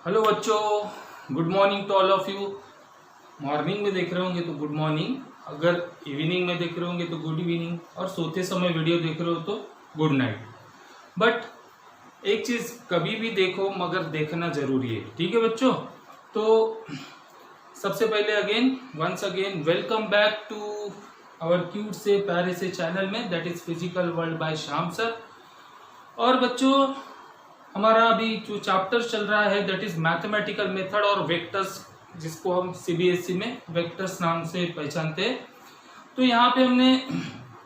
Hello बच्चों, good morning to all of you. Morning में देख रहे होंगे तो गुड मॉर्निंग, अगर इवनिंग में देख रहे होंगे तो गुड इवनिंग, और सोते समय वीडियो देख रहे हो तो गुड नाइट। बट एक चीज़ कभी भी देखो मगर देखना जरूरी है, ठीक है बच्चों। तो सबसे पहले once again welcome back to our cute से प्यारे से चैनल में, that is physical world by Shyam sir. और बच्चों, हमारा अभी जो चैप्टर चल रहा है दैट इज मैथमेटिकल मेथड और वेक्टर्स, जिसको हम सीबीएसई में वेक्टर्स नाम से पहचानते हैं। तो यहाँ पे हमने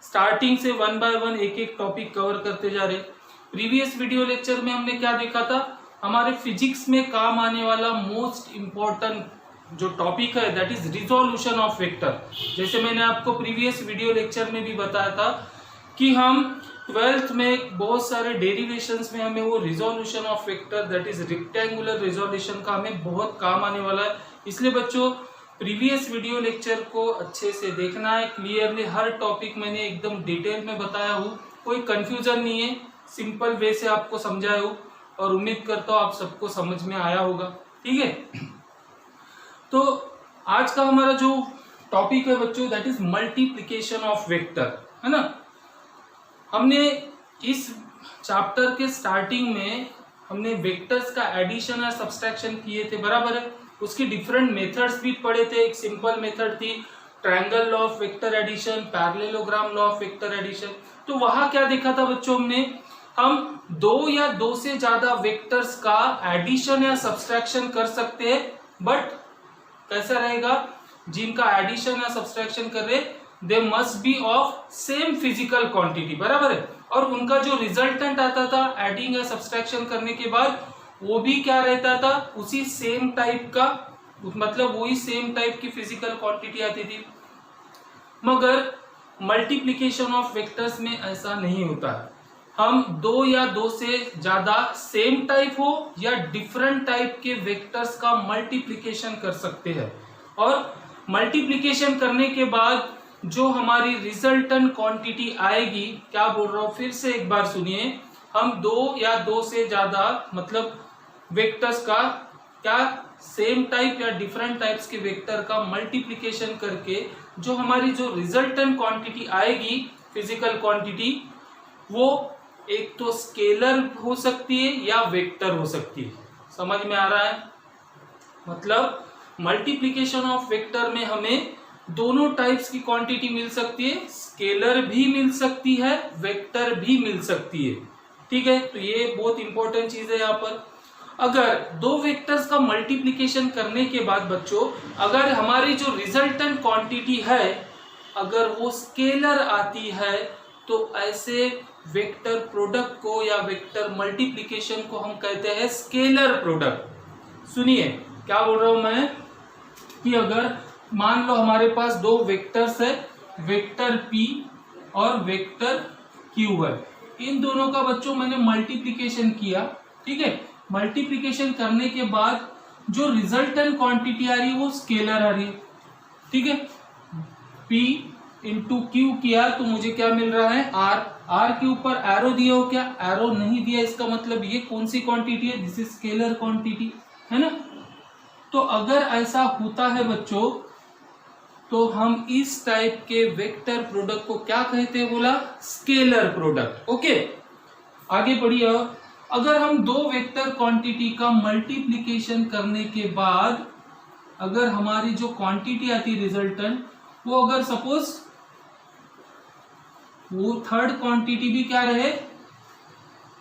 स्टार्टिंग से वन बाय वन एक एक टॉपिक कवर करते जा रहे। प्रीवियस वीडियो लेक्चर में हमने क्या देखा था, हमारे फिजिक्स में काम आने वाला मोस्ट इम्पोर्टेंट जो टॉपिक है that is resolution of vector. जैसे मैंने आपको प्रीवियस वीडियो लेक्चर में भी बताया था कि हम 12th में बहुत सारे डेरिवेशंस में हमें वो resolution of vector that is rectangular resolution का हमें बहुत काम आने वाला है। इसलिए बच्चों प्रीवियस वीडियो लेक्चर को अच्छे से देखना है क्लियरली। हर टॉपिक मैंने एकदम डिटेल में बताया हूँ, कोई कंफ्यूजन नहीं है, सिंपल वे से आपको समझाया हूँ और उम्मीद करता हूँ आप सबको समझ में आया होगा, ठीक है। तो आज का हमारा जो टॉपिक है बच्चों that is multiplication of vector, है ना। हमने इस चैप्टर के स्टार्टिंग में हमने वेक्टर्स का एडिशन और सब्सट्रैक्शन किए थे, बराबर है। उसकी डिफरेंट मेथड्स भी पढ़े थे। एक सिंपल मेथड थी triangle law of vector addition, parallelogram law of vector addition. तो वहां क्या देखा था बच्चों हमने, हम दो या दो से ज्यादा वेक्टर्स का एडिशन या सब्सट्रैक्शन कर सकते हैं, बट कैसा रहेगा, जिनका एडिशन या सब्सट्रैक्शन कर रहे they must be of same physical quantity, बराबर है। और उनका जो रिजल्टेंट आता था एडिंग या सब्सट्रैक्शन करने के बाद वो भी क्या रहता था, उसी सेम टाइप का, मतलब वही सेम टाइप की फिजिकल क्वांटिटी आती थी। मगर मल्टीप्लिकेशन ऑफ वेक्टर्स में ऐसा नहीं होता है। हम दो या दो से ज्यादा सेम टाइप हो या डिफरेंट टाइप के वेक्टर्स का मल्टीप्लिकेशन कर सकते हैं, और मल्टीप्लिकेशन करने के बाद जो हमारी रिजल्टेंट क्वांटिटी आएगी, क्या बोल रहा हूं फिर से एक बार सुनिए, हम दो या दो से ज्यादा मतलब वेक्टर्स का क्या सेम टाइप या डिफरेंट टाइप्स के वेक्टर का मल्टीप्लिकेशन करके जो हमारी जो रिजल्टेंट क्वांटिटी आएगी फिजिकल क्वांटिटी, वो एक तो स्केलर हो सकती है या वेक्टर हो सकती है। समझ में आ रहा है, मतलब मल्टीप्लिकेशन ऑफ वेक्टर में हमें दोनों टाइप्स की क्वांटिटी मिल सकती है, स्केलर भी मिल सकती है, वेक्टर भी मिल सकती है, ठीक है। तो ये बहुत इंपॉर्टेंट चीज है यहाँ पर। अगर दो वेक्टर्स का मल्टीप्लिकेशन करने के बाद बच्चों, अगर हमारी जो रिजल्टेंट क्वांटिटी है अगर वो स्केलर आती है, तो ऐसे वेक्टर प्रोडक्ट को या वेक्टर मल्टीप्लिकेशन को हम कहते हैं स्केलर प्रोडक्ट। सुनिए क्या बोल रहा हूं मैं, कि अगर मान लो हमारे पास दो वेक्टर्स है, वेक्टर P और वेक्टर Q है। इन दोनों का बच्चों मैंने मल्टीप्लिकेशन किया, ठीक है। मल्टीप्लिकेशन करने के बाद जो रिजल्टेंट क्वांटिटी आ रही है वो स्केलर आ रही है, ठीक है। P इंटू Q किया तो मुझे क्या मिल रहा है, R। R के ऊपर एरो दिया हो क्या, एरो नहीं दिया, इसका मतलब ये कौन सी क्वांटिटी है, दिस इज स्केलर क्वांटिटी, है ना। तो अगर ऐसा होता है बच्चों, तो हम इस टाइप के वेक्टर प्रोडक्ट को क्या कहते हैं, बोला स्केलर प्रोडक्ट, ओके। आगे बढ़िए, अगर हम दो वेक्टर क्वांटिटी का मल्टीप्लिकेशन करने के बाद अगर हमारी जो क्वांटिटी आती है रिजल्टेंट, वो अगर सपोज वो थर्ड क्वांटिटी भी क्या रहे,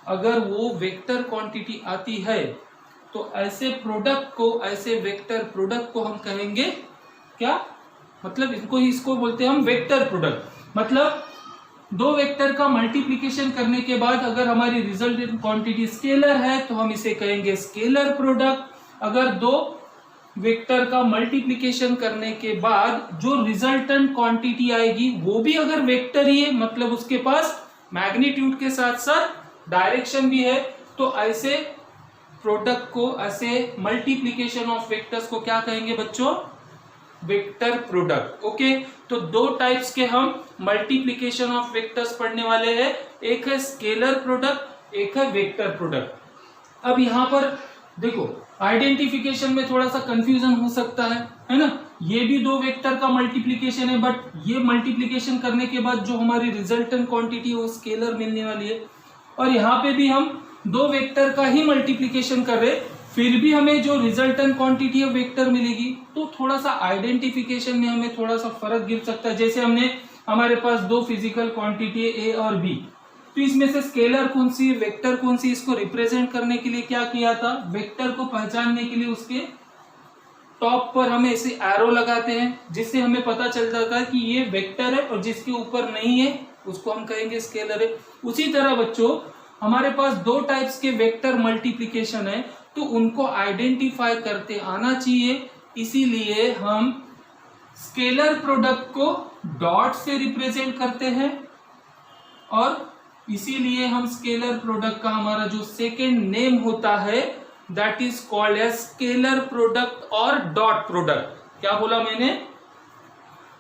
अगर वो वेक्टर क्वांटिटी आती है, तो ऐसे प्रोडक्ट को, ऐसे वेक्टर प्रोडक्ट को हम कहेंगे क्या, मतलब इसको बोलते हैं हम वेक्टर प्रोडक्ट। मतलब दो वेक्टर का मल्टीप्लिकेशन करने के बाद अगर हमारी रिजल्टेंट क्वांटिटी स्केलर है तो हम इसे कहेंगे स्केलर प्रोडक्ट। अगर दो वेक्टर का मल्टीप्लिकेशन करने के बाद जो रिजल्टेंट क्वांटिटी आएगी वो भी अगर वेक्टर ही है, मतलब उसके पास मैग्नीट्यूड के साथ साथ डायरेक्शन भी है, तो ऐसे प्रोडक्ट को, ऐसे मल्टीप्लिकेशन ऑफ वेक्टर्स को क्या कहेंगे बच्चों, वेक्टर प्रोडक्ट, ओके। तो दो टाइप्स के हम मल्टीप्लिकेशन ऑफ वेक्टर्स पढ़ने वाले हैं, एक है स्केलर प्रोडक्ट, एक है वेक्टर प्रोडक्ट। अब यहां पर देखो आइडेंटिफिकेशन में थोड़ा सा कंफ्यूजन हो सकता है ना। ये भी दो वेक्टर का मल्टीप्लिकेशन है, बट ये मल्टीप्लिकेशन करने के बाद जो हमारी रिजल्टेंट क्वांटिटी वो स्केलर मिलने वाली है, और यहाँ पे भी हम दो वेक्टर का ही मल्टीप्लिकेशन कर रहे, फिर भी हमें जो रिजल्टेंट क्वांटिटी है वेक्टर मिलेगी। तो थोड़ा सा आइडेंटिफिकेशन में हमें थोड़ा सा फर्क गिर सकता है। जैसे हमारे पास दो फिजिकल क्वांटिटी है ए और बी, तो इसमें से स्केलर कौन सी, वेक्टर कौन सी, इसको रिप्रेजेंट करने के लिए क्या किया था, वेक्टर को पहचानने के लिए उसके टॉप पर हम ऐसे एरो लगाते हैं, जिससे हमें पता चल जाता है कि ये वेक्टर है, और जिसके ऊपर नहीं है उसको हम कहेंगे स्केलर है। उसी तरह बच्चों हमारे पास दो टाइप्स के वेक्टर मल्टीप्लिकेशन है, तो उनको आइडेंटिफाई करते आना चाहिए। इसीलिए हम स्केलर प्रोडक्ट को डॉट से रिप्रेजेंट करते हैं, और इसीलिए हम स्केलर प्रोडक्ट का हमारा जो सेकेंड नेम होता है that is called as scalar product और डॉट प्रोडक्ट। क्या बोला मैंने,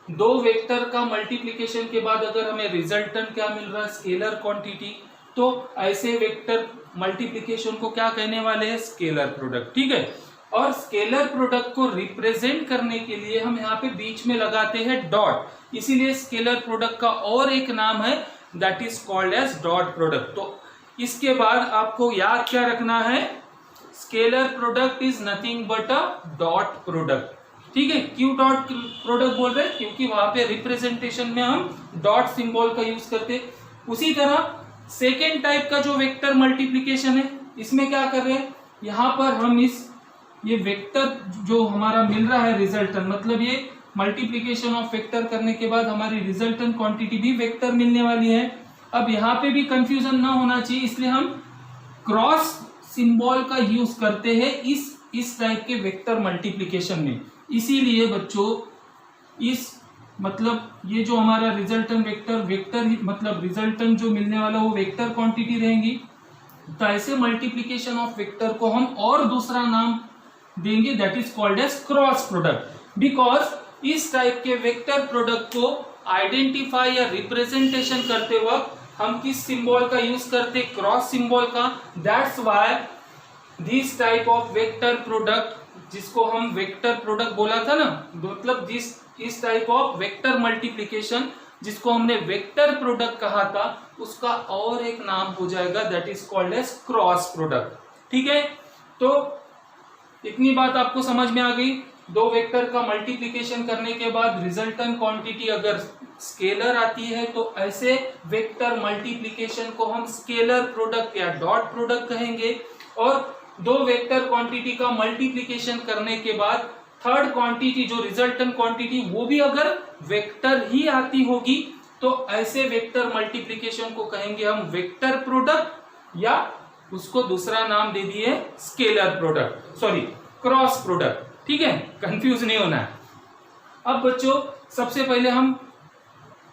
दो वेक्टर का मल्टीप्लिकेशन के बाद अगर हमें रिजल्टेंट क्या मिल रहा है, स्केलर क्वांटिटी, तो ऐसे वेक्टर मल्टीप्लिकेशन को क्या कहने वाले हैं, स्केलर प्रोडक्ट। ठीक है, और स्केलर प्रोडक्ट को रिप्रेजेंट करने के लिए हम यहाँ पे बीच में लगाते हैं डॉट, इसीलिए स्केलर प्रोडक्ट का और एक नाम है that is called as dot product. तो इसके बाद आपको याद क्या रखना है, scalar product is nothing but a dot product. ठीक है, क्यों डॉट प्रोडक्ट बोल रहे हैं, क्योंकि वहां पे रिप्रेजेंटेशन में हम डॉट सिंबल का यूज करते। उसी तरह सेकेंड टाइप का जो वेक्टर मल्टीप्लिकेशन है, इसमें क्या कर रहे हैं, यहां पर हम ये वेक्टर जो हमारा मिल रहा है रिजल्टेंट, मतलब ये मल्टीप्लिकेशन ऑफ वेक्टर करने के बाद हमारी रिजल्टेंट क्वांटिटी भी वेक्टर मिलने वाली है। अब यहाँ पे भी कंफ्यूजन ना होना चाहिए, इसलिए हम क्रॉस सिंबल का यूज करते हैं इस टाइप के वेक्टर मल्टीप्लिकेशन में। इसीलिए बच्चों इस मतलब ये जो हमारा रिजल्टेंट वेक्टर मतलब रिजल्टेंट जो मिलने वाला वो वेक्टर क्वांटिटी रहेंगी। तो ऐसे मल्टीप्लिकेशन ऑफ वेक्टर को हम और दूसरा नाम देंगे that is called as cross product, because इस टाइप के वेक्टर प्रोडक्ट को आइडेंटिफाई या रिप्रेजेंटेशन करते वक्त हम किस सिंबल का यूज करते, क्रॉस सिंबल का। That's why this type of vector product, जिसको हम वेक्टर प्रोडक्ट बोला था ना, मतलब इस टाइप ऑफ वेक्टर मल्टीप्लिकेशन जिसको हमने वेक्टर प्रोडक्ट कहा था, उसका और एक नाम हो जाएगा that is called as cross product. ठीक है, तो इतनी बात आपको समझ में आ गई। दो वेक्टर का मल्टीप्लिकेशन करने के बाद रिजल्टेंट क्वांटिटी अगर स्केलर आती है तो ऐसे वेक्टर मल्टीप्लिकेशन को हम स्केलर प्रोडक्ट या डॉट प्रोडक्ट कहेंगे। और दो वेक्टर क्वांटिटी का मल्टीप्लिकेशन करने के बाद थर्ड क्वांटिटी जो रिजल्टेंट क्वांटिटी वो भी अगर वेक्टर ही आती होगी तो ऐसे वेक्टर मल्टीप्लिकेशन को कहेंगे हम वेक्टर प्रोडक्ट, या उसको दूसरा नाम दे दिए scalar product, sorry cross product. ठीक है, कंफ्यूज नहीं होना है। अब बच्चों सबसे पहले हम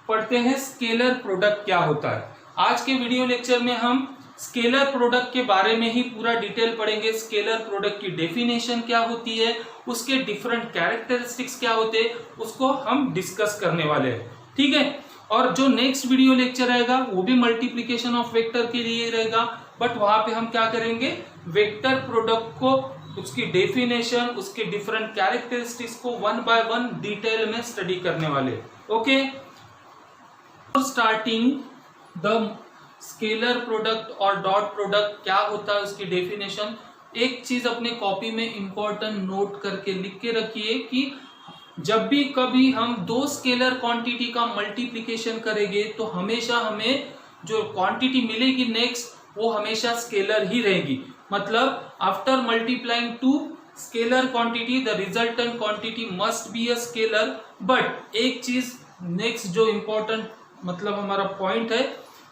पढ़ते हैं स्केलर प्रोडक्ट क्या होता है। आज के वीडियो लेक्चर में हम स्केलर प्रोडक्ट के बारे में ही पूरा डिटेल पढ़ेंगे। स्केलर प्रोडक्ट की डेफिनेशन क्या होती है, उसके डिफरेंट कैरेक्टरिस्टिक्स क्या होते हैं, उसको हम डिस्कस करने वाले हैं। ठीक है, और जो नेक्स्ट वीडियो लेक्चर रहेगा वो भी मल्टीप्लिकेशन ऑफ वेक्टर के लिए रहेगा, बट वहां पे हम क्या करेंगे, वेक्टर प्रोडक्ट को, उसकी डेफिनेशन, उसके डिफरेंट कैरेक्टरिस्टिक्स को वन बाय वन डिटेल में स्टडी करने वाले। Okay, starting the scalar product और डॉट प्रोडक्ट क्या होता है, उसकी डेफिनेशन। एक चीज अपने कॉपी में इंपॉर्टेंट नोट करके लिख के रखिए कि जब भी कभी हम दो स्केलर क्वांटिटी का मल्टीप्लिकेशन करेंगे तो हमेशा हमें जो क्वांटिटी मिलेगी नेक्स्ट वो हमेशा स्केलर ही रहेगी। मतलब after multiplying to scalar quantity the resultant quantity must be a scalar. But एक चीज नेक्स्ट जो इंपॉर्टेंट मतलब हमारा पॉइंट है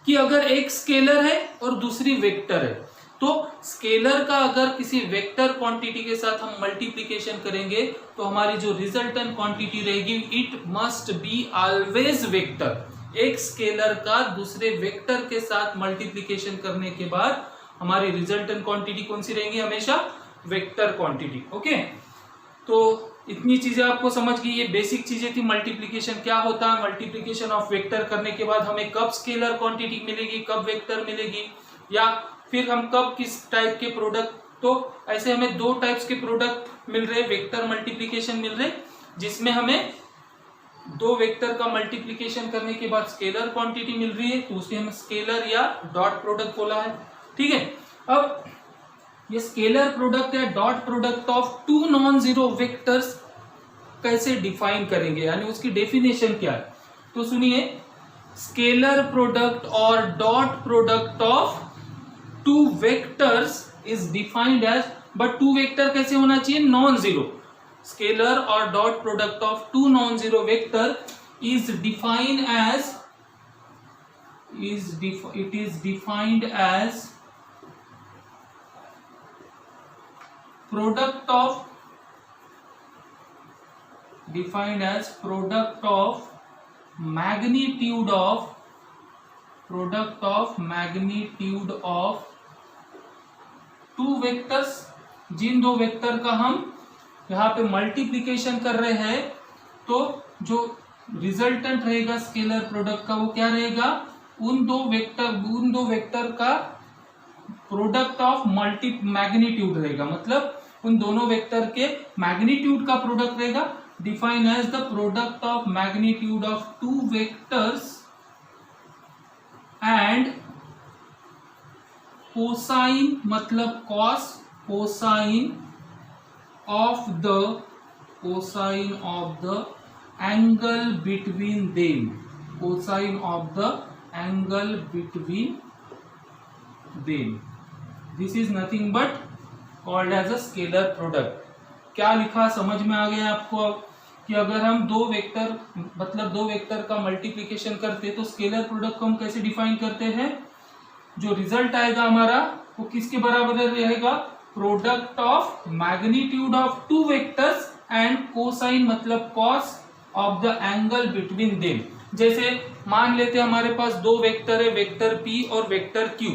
कि अगर एक स्केलर है और दूसरी वेक्टर है, तो स्केलर का अगर किसी वेक्टर क्वांटिटी के साथ हम मल्टीप्लिकेशन करेंगे तो हमारी जो रिजल्टेंट क्वांटिटी रहेगी it must be always vector. एक स्केलर का दूसरे वेक्टर के साथ मल्टीप्लिकेशन करने के बाद हमारी रिजल्टेंट क्वांटिटी कौन सी रहेगी, हमेशा वेक्टर क्वांटिटी। ओके, तो इतनी चीजें आपको समझ गई, ये बेसिक चीजें थी। मल्टीप्लिकेशन क्या होता है, मल्टीप्लिकेशन ऑफ वेक्टर करने के बाद हमें कब स्केलर क्वांटिटी मिलेगी, कब वेक्टर मिलेगी, या फिर हम कब किस टाइप के प्रोडक्ट तो ऐसे हमें दो टाइप्स के प्रोडक्ट मिल रहे, वेक्टर मल्टीप्लीकेशन मिल रहे, जिसमें हमें दो वेक्टर का मल्टीप्लीकेशन करने के बाद स्केलर क्वांटिटी मिल रही है, तो उसे हम स्केलर या डॉट प्रोडक्ट बोला है। ठीक है, अब ये स्केलर प्रोडक्ट या dot product of two non zero vectors कैसे डिफाइन करेंगे, यानी उसकी डेफिनेशन क्या है। तो सुनिए, स्केलर प्रोडक्ट और dot product of two vectors is defined as, but two vector कैसे होना चाहिए, नॉन जीरो। स्केलर और dot product of two non zero vector is defined as, it is defined as product of magnitude of two vectors. जिन दो वेक्टर का हम यहाँ पे मल्टीप्लीकेशन कर रहे हैं, तो जो रिजल्टेंट रहेगा स्केलर प्रोडक्ट का वो क्या रहेगा, उन दो वेक्टर का प्रोडक्ट ऑफ मैग्नीट्यूड रहेगा, मतलब उन दोनों वेक्टर के मैग्नीट्यूड का प्रोडक्ट रहेगा। Define as the product of magnitude of two vectors and cosine, मतलब cos, cosine of the angle between them, cosine of the angle between them. This is nothing but called as a scalar product. क्या लिखा समझ में आ गया आपको अब, कि अगर हम दो वेक्टर का मल्टीप्लीकेशन करते तो स्केलर प्रोडक्ट को हम कैसे डिफाइन करते हैं, जो रिजल्ट आएगा हमारा वो किसके बराबर रहेगा, product of magnitude of two vectors and cosine मतलब cos of the angle between them. जैसे मान लेते हैं हमारे पास दो वेक्टर है, वेक्टर P और वेक्टर Q,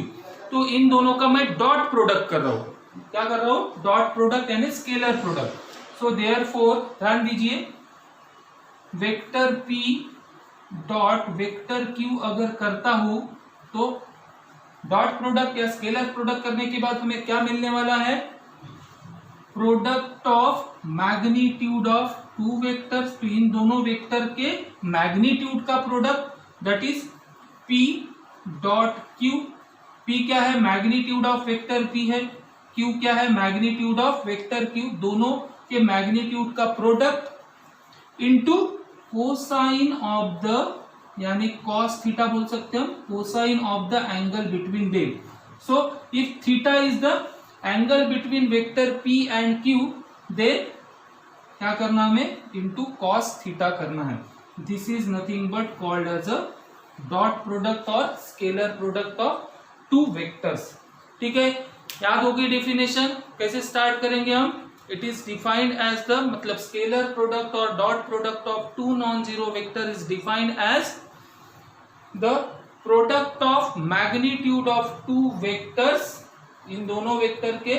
तो इन दोनों का मैं डॉट प्रोडक्ट कर रहा हूं। क्या कर रहा हूं, डॉट प्रोडक्ट यानी स्केलर प्रोडक्ट। सो देयरफॉर ध्यान दीजिए, vector P dot vector Q अगर करता हूं तो डॉट प्रोडक्ट या स्केलर प्रोडक्ट करने के बाद हमें क्या मिलने वाला है, product of magnitude of two vectors. तो इन दोनों वेक्टर के मैग्नीट्यूड का product, that is P dot Q। P क्या है, मैग्नीट्यूड ऑफ वेक्टर P है, Q क्या है, मैग्नीट्यूड ऑफ वेक्टर Q। दोनों के मैग्नीट्यूड का product into cosine of the, यानी कॉस थीटा बोल सकते हैं हम, cosine of the angle between them. So if theta is the angle between vector P and Q, then क्या करना हमें, इनटू कॉस थीटा करना है। This is nothing but called as a dot product और scalar product of two vectors. ठीक है, याद होगी डेफिनेशन, कैसे स्टार्ट करेंगे हम। It is defined as the, मतलब स्केलर प्रोडक्ट और dot product of two non zero vector is defined as the product of magnitude of two vectors, इन दोनों वेक्टर के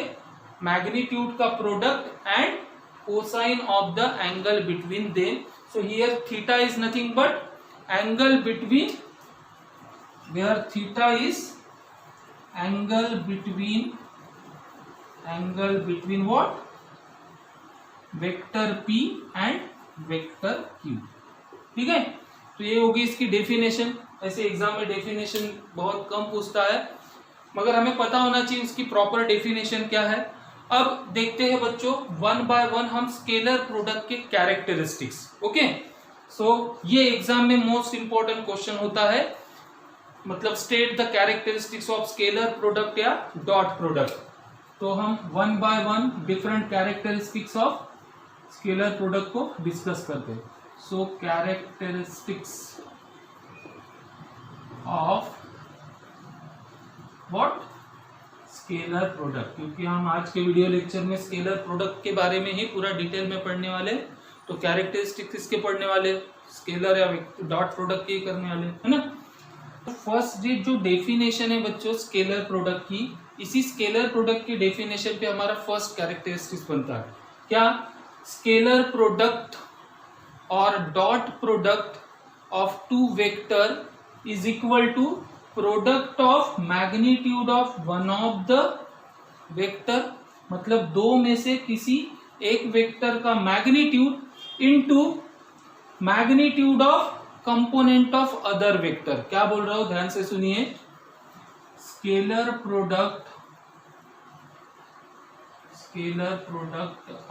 मैग्नीट्यूड का product and cosine of the angle between them. So here theta is nothing but angle between, where theta is angle between what, vector P and vector Q। ठीक है, तो ये होगी इसकी डेफिनेशन। ऐसे एग्जाम में डेफिनेशन बहुत कम पूछता है, मगर हमें पता होना चाहिए उसकी प्रॉपर डेफिनेशन क्या है। अब देखते हैं बच्चों, वन बाय वन हम स्केलर प्रोडक्ट के कैरेक्टरिस्टिक्स। ओके, सो ये एग्जाम में मोस्ट इंपॉर्टेंट क्वेश्चन होता है, मतलब state the characteristics of scalar product या डॉट प्रोडक्ट। तो हम one by one different characteristics of scalar product को डिस्कस करते हैं। So characteristics of what, scalar product, क्योंकि हम आज के वीडियो लेक्चर में स्केलर प्रोडक्ट के बारे में ही पूरा डिटेल में पढ़ने वाले, तो कैरेक्टरिस्टिक्स किसके पढ़ने वाले, स्केलर या डॉट प्रोडक्ट के करने वाले, है ना। फर्स्ट जो डेफिनेशन है बच्चों स्केलर प्रोडक्ट की, इसी स्केलर प्रोडक्ट की डेफिनेशन पे हमारा फर्स्ट कैरेक्टरिस्टिक्स बनता है। क्या, स्केलर प्रोडक्ट और dot product of two vector is equal to product of magnitude of one of the vector मतलब दो में से किसी एक वेक्टर का magnitude into magnitude of component of other vector. क्या बोल रहा हूं, ध्यान से सुनिए। Scalar product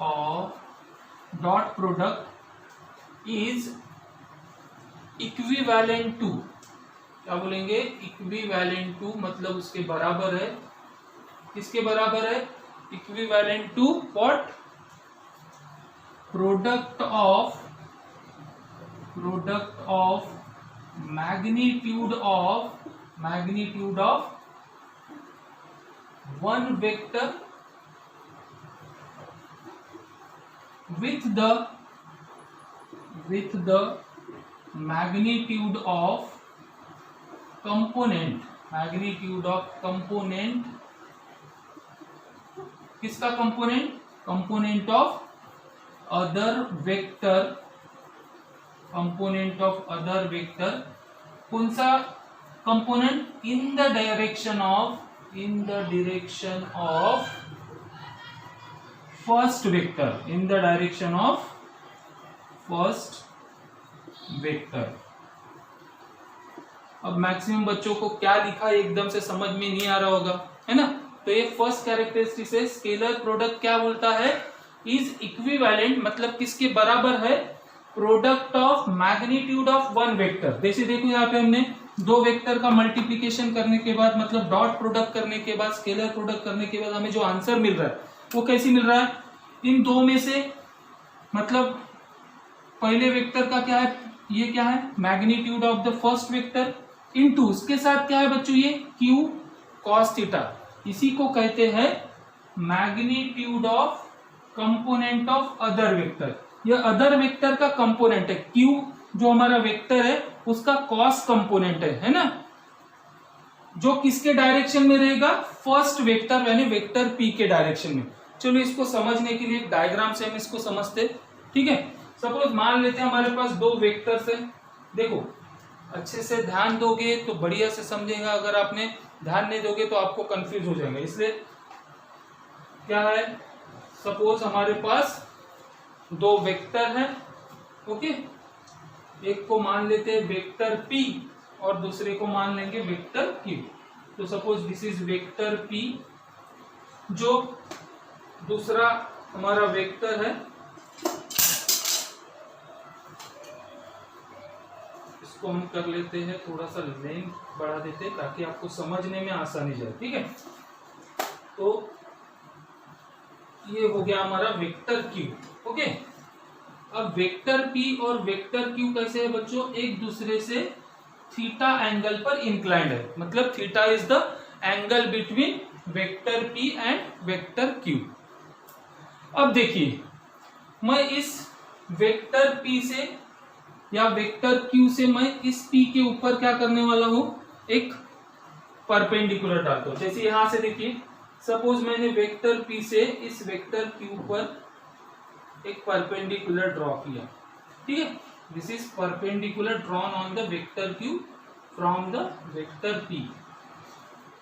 of dot product is equivalent to, क्या बोलेंगे, इक्विवेलेंट टू, मतलब उसके बराबर है, किसके बराबर है, equivalent to what, product of magnitude of one vector with the magnitude of component किसका कंपोनेंट ऑफ अदर वेक्टर, कौन सा component, in the direction of first vector, अब मैक्सिमम बच्चों को क्या लिखा है एकदम से समझ में नहीं आ रहा होगा, है ना। तो ये फर्स्ट कैरेक्टरिस्टिक है। स्केलर प्रोडक्ट क्या बोलता है, इज इक्विवेलेंट, मतलब किसके बराबर है, product of magnitude of one vector. जैसे देखो यहाँ पे हमने दो वेक्टर का मल्टीप्लिकेशन करने के बाद, मतलब डॉट प्रोडक्ट करने के बाद, स्केलर प्रोडक्ट करने के बाद हमें जो आंसर मिल रहा है वो कैसे मिल रहा है, इन दो में से, मतलब पहले वेक्टर का क्या है, ये क्या है, magnitude of the first vector into उसके साथ क्या है बच्चों, ये क्यू कॉस थीटा, इसी को कहते हैं magnitude of component of other vector. ये अदर वेक्टर का कंपोनेंट है, क्यू जो हमारा वेक्टर है उसका कॉस कंपोनेंट है ना, जो किसके डायरेक्शन में रहेगा, फर्स्ट वेक्टर यानी वेक्टर पी के डायरेक्शन में। चलो इसको समझने के लिए एक डायग्राम से हम इसको समझते, ठीक है। सपोज मान लेते हैं हमारे पास दो वेक्टर्स है, देखो अच्छे से ध्यान दोगे तो बढ़िया से समझेगा, अगर आपने ध्यान नहीं दोगे तो आपको कंफ्यूज हो जाएगा। इसलिए क्या है, सपोज हमारे पास दो वेक्टर है, ओके, एक को मान लेते हैं वेक्टर P और दूसरे को मान लेंगे वेक्टर Q। तो suppose this is vector P, जो दूसरा हमारा वेक्टर है, इसको हम कर लेते हैं, थोड़ा सा लेंथ बढ़ा देते हैं ताकि आपको समझने में आसानी जाए, ठीक है। तो ये हो गया हमारा वेक्टर Q, ओके। अब वेक्टर P और वेक्टर Q कैसे है बच्चों, एक दूसरे से थीटा एंगल पर इंक्लाइंड है, मतलब theta is the angle between vector P and vector Q। अब देखिए, मैं इस वेक्टर P से या वेक्टर Q से मैं इस P के ऊपर क्या करने वाला हूं, एक परपेंडिकुलर डालता हूं। जैसे यहां से देखिए, सपोज मैंने वेक्टर P से इस वेक्टर Q पर एक परपेंडिकुलर ड्रॉ किया, ठीक है। This is perpendicular drawn on the vector Q from the vector P।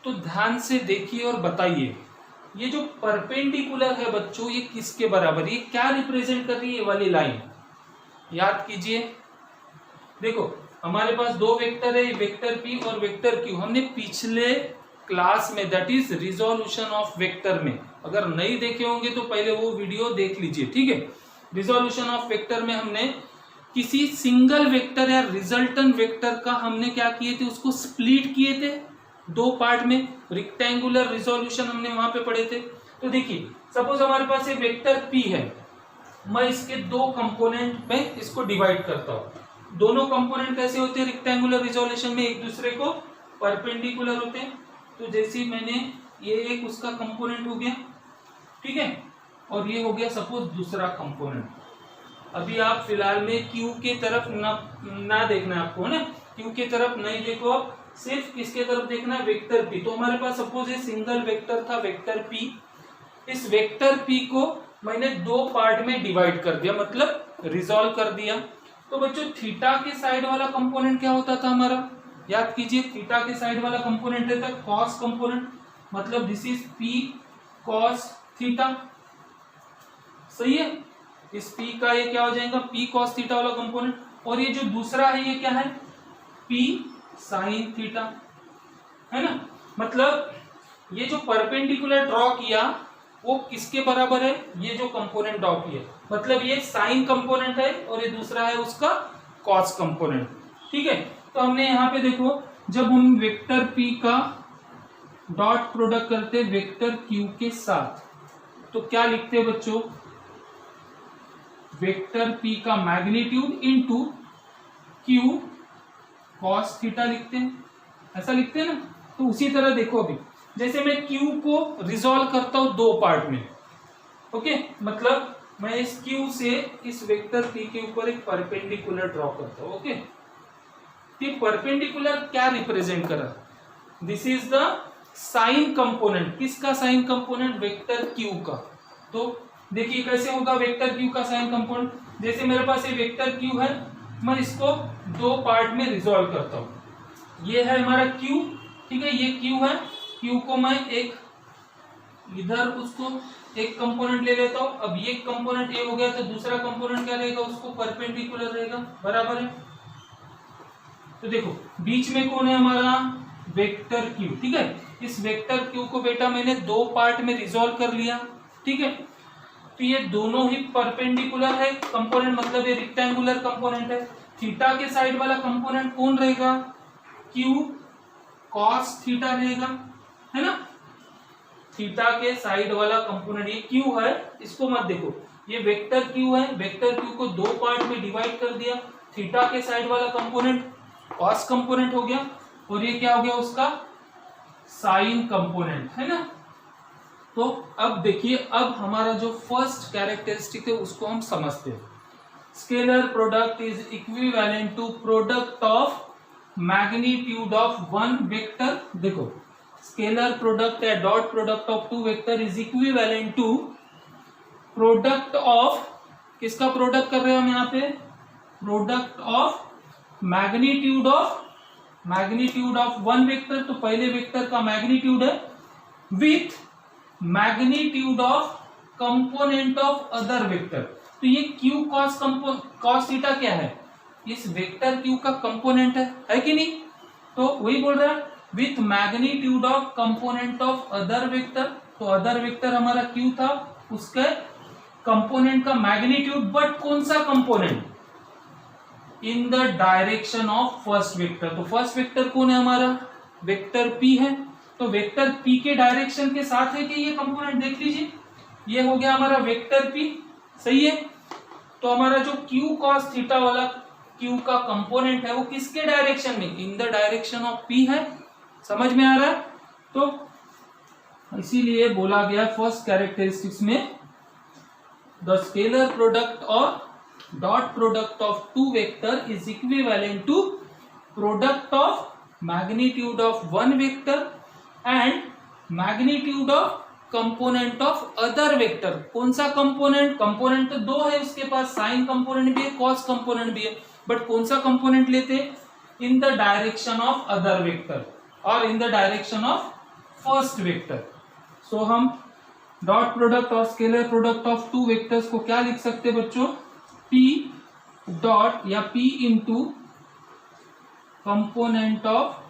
तो ध्यान से देखिए और बताइए, ये जो परपेंडिकुलर है बच्चों, ये किसके बराबर, ये क्या रिप्रेजेंट कर रही है, ये वाली लाइन याद कीजिए। देखो हमारे पास दो वेक्टर है, वेक्टर P और वेक्टर Q। हमने पिछले क्लास में, that is resolution of vector में, अगर नहीं देखे होंगे तो पहले वो वीडियो देख लीजिए, ठीक है। रिजोल्यूशन ऑफ वेक्टर में हमने किसी सिंगल वेक्टर या रिजल्टेंट वेक्टर का हमने क्या किए थे, उसको स्प्लिट किए थे दो पार्ट में, रेक्टेंगुलर रिजोल्यूशन हमने वहां पे पढ़े थे। तो देखिए सपोज हमारे पास एक वेक्टर P है, मैं इसके दो कंपोनेंट में इसको डिवाइड करता हूं। दोनों कंपोनेंट कैसे होते हैं, रेक्टेंगुलर रिजोल्यूशन में एक दूसरे को परपेंडिकुलर होते हैं। तो जैसे मैंने ये एक उसका कंपोनेंट हो गया, ठीक है, और ये हो गया सपोज दूसरा कंपोनेंट। अभी आप फिलहाल में Q के तरफ ना देखना है आपको, है ना, Q के तरफ नहीं देखो, आप सिर्फ किसके तरफ देखना है, वेक्टर P। तो हमारे पास सपोज ये सिंगल वेक्टर था वेक्टर P, इस वेक्टर P को मैंने दो पार्ट में डिवाइड कर दिया, मतलब रिजॉल्व कर दिया। तो बच्चों थीटा के साइड वाला कंपोनेंट क्या होता था हमारा, याद कीजिए, थीटा के साइड वाला कंपोनेंट रहता है कॉस कंपोनेंट, मतलब this is P cos theta, सही है। इस P का ये क्या हो जाएगा, P cos थीटा वाला कंपोनेंट, और ये जो दूसरा है ये क्या है, P sin थीटा, है ना। मतलब ये जो परपेंडिकुलर ड्रॉ किया वो किसके बराबर है, ये जो कंपोनेंट ड्रॉ किया, मतलब ये साइन कंपोनेंट है और ये दूसरा है उसका कॉस कंपोनेंट, ठीक है। तो हमने यहाँ पे देखो, जब हम वेक्टर P का डॉट प्रोडक्ट करते वेक्टर Q के साथ तो क्या लिखते हैं बच्चों, वेक्टर P का magnitude into Q cos theta लिखते हैं, ऐसा लिखते हैं ना। तो उसी तरह देखो अभी, जैसे मैं Q को रिजॉल्व करता हूं दो पार्ट में, ओके, मतलब मैं इस Q से इस वेक्टर P के ऊपर एक परपेंडिकुलर ड्रॉ करता हूं, ओके। ये परपेंडिकुलर क्या रिप्रेजेंट कर रहा है, this is the sign component, किसका साइन कंपोनेंट, वेक्टर Q का। तो देखिए कैसे होगा वेक्टर Q का साइन कंपोनेंट, जैसे मेरे पास ये वेक्टर Q है, मैं इसको दो पार्ट में रिजॉल्व करता हूं। ये है हमारा Q, ठीक है, ये Q है, Q को मैं एक इधर उसको एक कंपोनेंट ले लेता हूं। अब ये कंपोनेंट ए हो गया तो दूसरा कंपोनेंट क्या रहेगा, उसको परपेंडिकुलर रहेगा, बराबर है। तो देखो बीच में कौन है हमारा, वेक्टर Q, ठीक है। इस वेक्टर Q को बेटा मैंने दो पार्ट में रिजॉल्व कर लिया, ठीक है। तो ये दोनों ही परपेंडिकुलर है कंपोनेंट, मतलब ये रेक्टेंगुलर कंपोनेंट है। थीटा के साइड वाला कंपोनेंट कौन रहेगा, Q cos थीटा रहेगा, है ना। थीटा के साइड वाला कंपोनेंट ये Q है, इसको मत देखो, ये वेक्टर Q है, वेक्टर Q को दो पार्ट में डिवाइड कर दिया, थीटा के साइड वाला कंपोनेंट cos कंपोनेंट हो गया, और ये क्या हो गया उसका साइन कंपोनेंट, है ना। तो अब देखिए, अब हमारा जो फर्स्ट कैरेक्टरिस्टिक है उसको हम समझते हैं। Scalar product is equivalent to product of magnitude of one vector. देखो स्केलर प्रोडक्ट या dot product of two vector is equivalent to product of, किसका प्रोडक्ट कर रहे हैं हम यहाँ पे, product of magnitude of one vector. तो पहले वेक्टर का मैग्नीट्यूड है with magnitude of component of other vector. तो ये Q cos थीटा क्या है, इस वेक्टर Q का कंपोनेंट है कि नहीं। तो वही बोल रहा है with magnitude of component of other vector. तो अदर वेक्टर हमारा Q था, उसके कंपोनेंट का मैग्नीट्यूड, बट कौन सा component, in the direction of first vector. तो फर्स्ट वेक्टर कौन है हमारा, वेक्टर P है, तो वेक्टर P के डायरेक्शन के साथ है कि ये कंपोनेंट, देख लीजिए ये हो गया हमारा वेक्टर P, सही है। तो हमारा जो Q cos थीटा वाला Q का कंपोनेंट है वो किसके डायरेक्शन में, in the direction of P है, समझ में आ रहा है। तो इसीलिए बोला गया फर्स्ट कैरेक्टरिस्टिक्स में द स्केलर प्रोडक्ट और dot product of two vector is equivalent to product of magnitude of one vector and magnitude of component of other vector. कौन सा कंपोनेंट, कंपोनेंट तो दो है उसके पास, साइन कंपोनेंट भी है, कॉस कंपोनेंट भी है, बट कौन सा कंपोनेंट लेते, in the direction of other vector और in the direction of first vector. So हम डॉट प्रोडक्ट और scalar product of two vectors को क्या लिख सकते हैं बच्चों, P डॉट या P इंटू कंपोनेंट ऑफ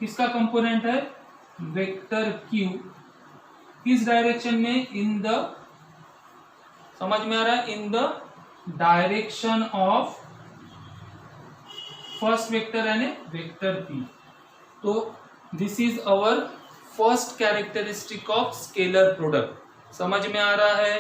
किसका कंपोनेंट है, वेक्टर Q, किस डायरेक्शन में, इन द, समझ में आ रहा है, in the direction of first vector यानी वेक्टर P। तो this is our first characteristic of scalar product. समझ में आ रहा है।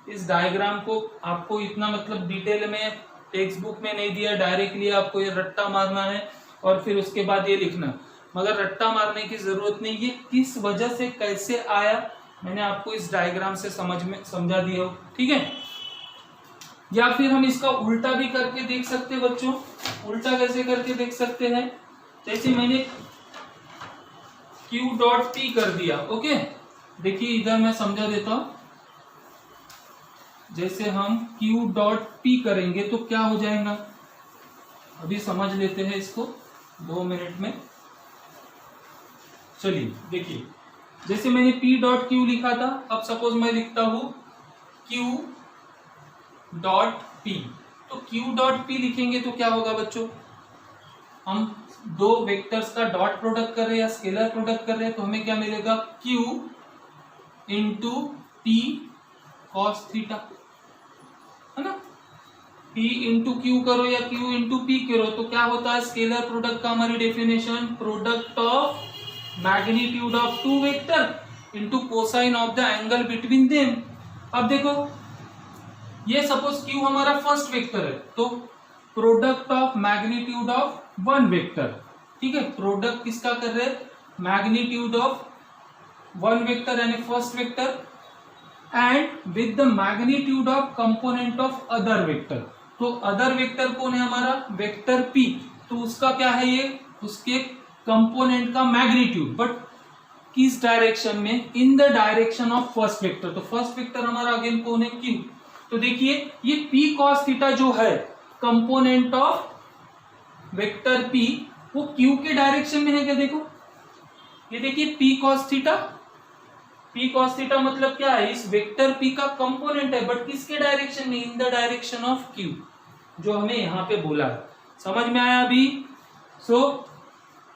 इस डायग्राम को आपको इतना मतलब डिटेल में टेक्स्ट बुक में नहीं दिया, डायरेक्टली आपको ये रट्टा मारना है और फिर उसके बाद ये लिखना, मगर रट्टा मारने की जरूरत नहीं, ये किस वजह से कैसे आया मैंने आपको इस डायग्राम से समझा दिया हो, ठीक है। या फिर हम इसका उल्टा भी करके देख सकते हैं बच्चों। उल्टा कैसे करके देख सकते हैं, जैसे मैंने Q डॉट P कर दिया, ओके। देखिए इधर मैं समझा देता हूं, जैसे हम Q डॉट P करेंगे तो क्या हो जाएगा, अभी समझ लेते हैं इसको 2 मिनट में। चलिए देखिए, जैसे मैंने P डॉट क्यू लिखा था, अब सपोज मैं लिखता हूं Q डॉट P। तो Q डॉट P लिखेंगे तो क्या होगा बच्चों, हम दो वेक्टर्स का डॉट प्रोडक्ट कर रहे हैं या स्केलर प्रोडक्ट कर रहे हैं, तो हमें क्या मिलेगा, Q into P cos theta, है ना। P इंटू क्यू करो या Q इंटू P करो तो क्या होता है, स्केलर प्रोडक्ट का हमारी definition, product of magnitude of two vector into cosine of the angle between them. अब देखो ये सपोज Q हमारा फर्स्ट वेक्टर है, तो product of magnitude of one vector, ठीक है, प्रोडक्ट किसका कर रहे हैं, मैग्नीट्यूड ऑफ वन वेक्टर यानी first vector and with the magnitude of component of other vector. तो अदर वेक्टर कौन है हमारा, वेक्टर P, तो उसका क्या है ये, उसके कंपोनेंट का मैग्नीट्यूड, बट किस डायरेक्शन में, in the direction of first vector. तो फर्स्ट वेक्टर हमारा अगेन कौन है, Q। तो देखिए ये P cos थीटा जो है कंपोनेंट ऑफ वेक्टर P, वो Q के डायरेक्शन में है क्या, देखो ये देखिए P cos theta, P cos theta मतलब क्या है, इस वेक्टर P का कंपोनेंट है, बट किसके डायरेक्शन में, in the direction of Q, जो हमें यहाँ पे बोला है। समझ में आया अभी। सो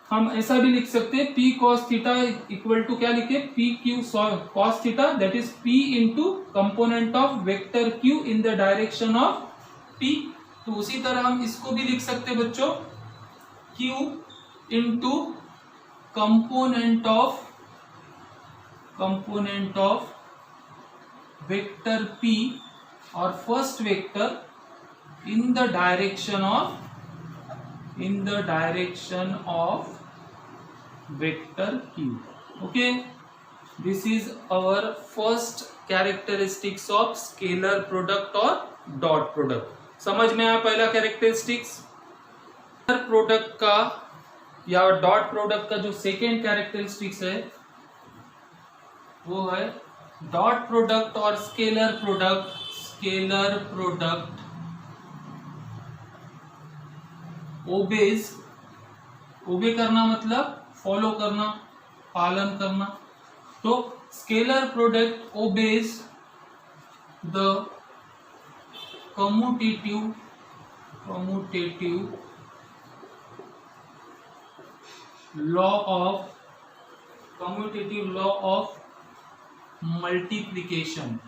हम ऐसा भी लिख सकते हैं, P cos theta equal to क्या लिखे, P Q cos theta that is P into component of vector Q in the direction of P। तो उसी तरह हम इसको भी लिख सकते हैं बच्चों, Q into component of vector P और first vector in the direction of vector Q। Okay, this is our first characteristics of scalar product और डॉट प्रोडक्ट। समझ में आया पहला कैरेक्टरिस्टिक्स। प्रोडक्ट का या डॉट प्रोडक्ट का जो सेकेंड कैरेक्टरिस्टिक्स है वो है डॉट प्रोडक्ट और स्केलर प्रोडक्ट ओबे करना मतलब फॉलो करना, पालन करना। तो scalar product obeys the commutative law of multiplication.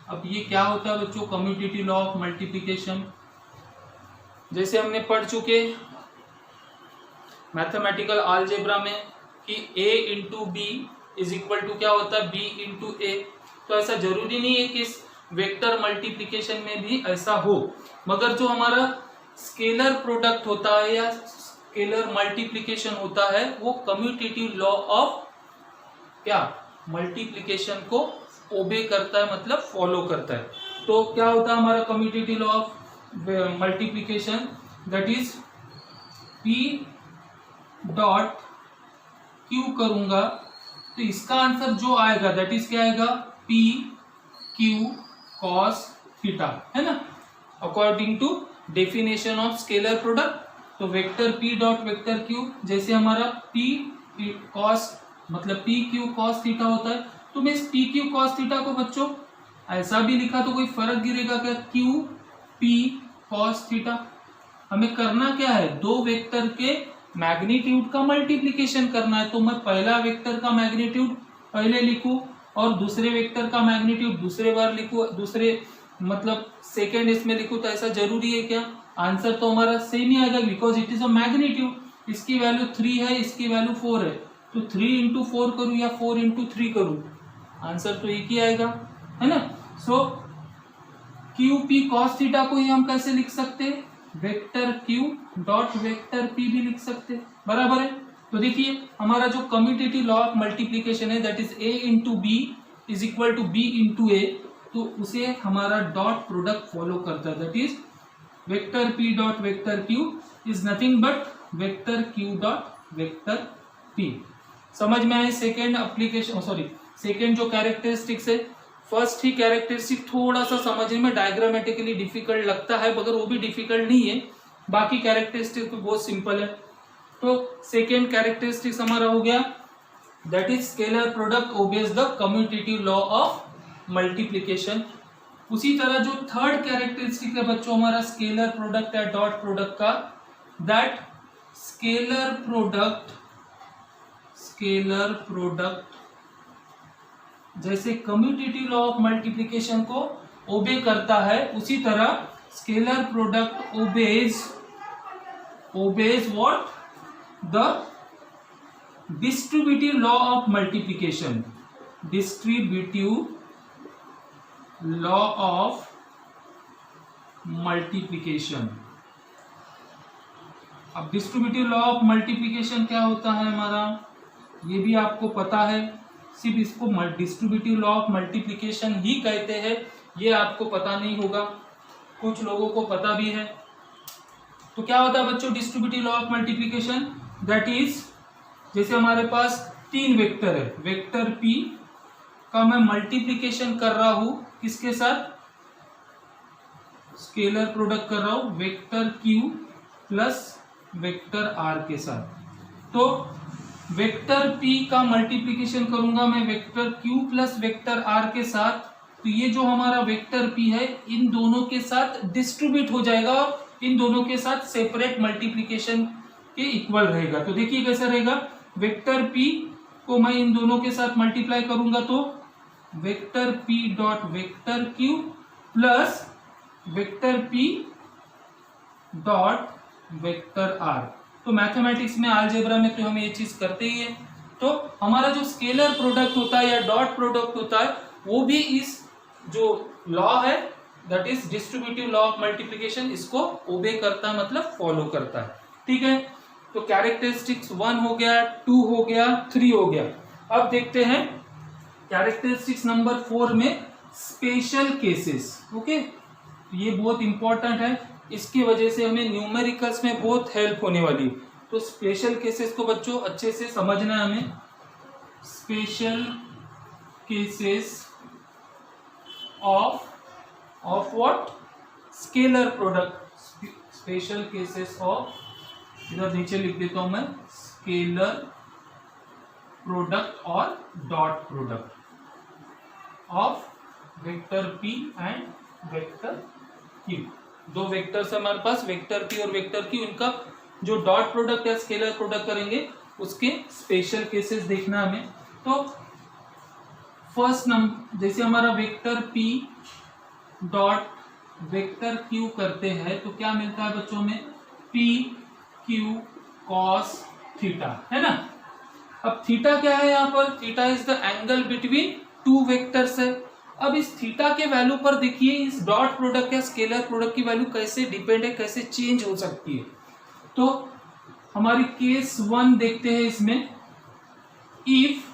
अब ये क्या होता है बच्चों, कम्यूटेटिव लॉ ऑफ मल्टीप्लिकेशन, जैसे हमने पढ़ चुके मैथमेटिकल अलजेब्रा में कि a into B is equal to क्या होता है, b इंटू ए। तो ऐसा जरूरी नहीं है कि इस वेक्टर मल्टीप्लिकेशन में भी ऐसा हो, मगर जो हमारा स्केलर प्रोडक्ट होता है या स्केलर मल्टीप्लिकेशन होता है वो कम्यूटेटिव लॉ ऑफ क्या, मल्टीप्लिकेशन को ओबे करता है, मतलब फॉलो करता है। तो क्या होता है हमारा commutative law of multiplication, that is P dot Q करूंगा तो इसका आंसर जो आएगा दैट इज क्या आएगा, P Q cos थीटा, है ना, according to definition of scalar product. तो vector P dot vector Q, जैसे हमारा P cos मतलब P Q cos थीटा होता है, तो मैं इस P Q cos थीटा को बच्चों ऐसा भी लिखा तो कोई फर्क गिरेगा क्या, Q P cos थीटा। हमें करना क्या है, दो वेक्टर के मैग्नीट्यूड का मल्टीप्लिकेशन करना है। तो मैं पहला वेक्टर का मैग्नीट्यूड पहले लिखूं और दूसरे वेक्टर का मैग्नीट्यूड दूसरे बार लिखूं, दूसरे मतलब सेकेंड इसमें लिखूं, तो ऐसा जरूरी है क्या, आंसर तो हमारा सेम ही आएगा because it is a magnitude. इसकी वैल्यू 3 है, इसकी वैल्यू 4 है, तो 3 इंटू 4 करूं या 4 इंटू 3 करूं, आंसर तो एक ही आएगा, है ना। सो क्यू पी कॉस थीटा को ही हम कैसे लिख सकते हैं, vector Q dot vector P भी लिख सकते हैं, बराबर है। तो देखिए हमारा जो कम्यूटेटिव लॉ ऑफ मल्टीप्लिकेशन है that is A into B is equal to B into A, तो उसे हमारा डॉट प्रोडक्ट फॉलो करता है, that is vector P dot vector Q is nothing but vector Q dot vector P. समझ में आए second application, sorry second जो characteristics है। फर्स्ट ही कैरेक्टरिस्टिक थोड़ा सा समझने में डायग्रामेटिकली डिफिकल्ट लगता है, मगर वो भी डिफिकल्ट नहीं है, बाकी कैरेक्टरिस्टिक तो बहुत सिंपल है। तो सेकेंड कैरेक्टरिस्टिक्स हमारा हो गया, that is scalar product obeys the commutative law of multiplication. उसी तरह जो थर्ड कैरेक्टरिस्टिक है बच्चों हमारा स्केलर प्रोडक्ट या डॉट प्रोडक्ट का, दैट स्केलर प्रोडक्ट जैसे कम्यूटेटिव लॉ ऑफ मल्टीप्लिकेशन को ओबे करता है, उसी तरह scalar product obeys what, the distributive law of multiplication, distributive law of multiplication. अब डिस्ट्रीब्यूटिव लॉ ऑफ मल्टीप्लिकेशन क्या होता है हमारा, ये भी आपको पता है, सिर्फ इसको डिस्ट्रीब्यूटिव लॉ ऑफ मल्टीप्लिकेशन ही कहते हैं, ये आपको पता नहीं होगा, कुछ लोगों को पता भी है। तो क्या होता है बच्चों distributive law of multiplication, that is जैसे हमारे पास 3 वेक्टर है, वेक्टर p का मैं मल्टीप्लिकेशन कर रहा हूं किसके साथ, स्केलर प्रोडक्ट कर रहा हूं vector q plus vector r के साथ। तो वेक्टर p का मल्टीप्लिकेशन करूंगा मैं vector q plus vector r के साथ, तो ये जो हमारा वेक्टर p है इन दोनों के साथ डिस्ट्रीब्यूट हो जाएगा और इन दोनों के साथ सेपरेट मल्टीप्लिकेशन के इक्वल रहेगा। तो देखिए कैसा रहेगा, वेक्टर p को मैं इन दोनों के साथ मल्टीप्लाई करूंगा तो vector p dot vector q plus vector p dot vector r। तो मैथमेटिक्स में अलजेब्रा में तो हम ये चीज करते ही है। तो हमारा जो स्केलर प्रोडक्ट होता है या डॉट प्रोडक्ट होता है वो भी इस जो लॉ है that is distributive law of multiplication इसको ओबे करता है, मतलब फॉलो करता है। ठीक है, तो कैरेक्टरिस्टिक्स 1 हो गया, 2 हो गया, 3 हो गया। अब देखते हैं कैरेक्टरिस्टिक्स नंबर 4 में स्पेशल केसेस। ओके, ये बहुत इंपॉर्टेंट है, इसकी वजह से हमें न्यूमेरिकल्स में बहुत हेल्प होने वाली। तो स्पेशल केसेस को बच्चों अच्छे से समझना है हमें। Special cases of what, scalar product, special cases of, इधर नीचे लिख देता हूं मैं, स्केलर प्रोडक्ट और dot product of vector p and vector q। 2 vectors है हमारे पास, वेक्टर p और वेक्टर q, इनका जो डॉट प्रोडक्ट या स्केलर प्रोडक्ट करेंगे उसके स्पेशल केसेस देखना हमें। तो फर्स्ट नंबर जैसे हमारा vector p dot vector q करते हैं तो क्या मिलता है बच्चों में, p q cos थीटा, है ना। अब थीटा क्या है यहाँ पर, theta is the angle between 2 vectors है। अब इस थीटा के वैल्यू पर देखिए इस डॉट प्रोडक्ट या स्केलर प्रोडक्ट की वैल्यू कैसे डिपेंड है, कैसे चेंज हो सकती है। तो हमारी केस 1 देखते हैं इसमें, if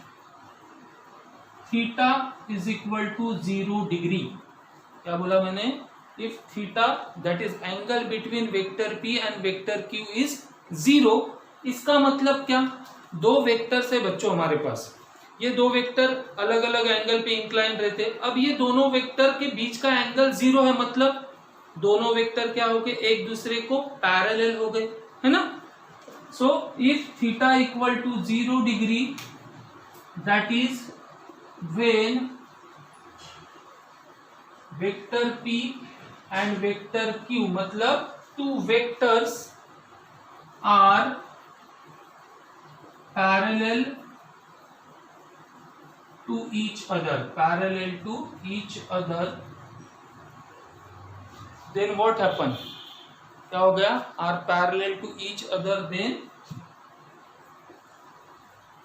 theta is equal to 0 degree, क्या बोला मैंने, if theta that is angle between vector p and vector q is 0। इसका मतलब क्या, 2 वेक्टर्स है बच्चों हमारे पास, ये 2 वेक्टर अलग अलग एंगल पे इंक्लाइन रहते। अब ये दोनों वेक्टर के बीच का एंगल 0 है, मतलब दोनों वेक्टर क्या हो गए, एक दूसरे को पैरेलल हो गए, है ना। So if theta equal to 0 degree that is when vector p and vector q, मतलब 2 vectors are parallel to each other, parallel to each other, then what happen, क्या हो गया, are parallel to each other, then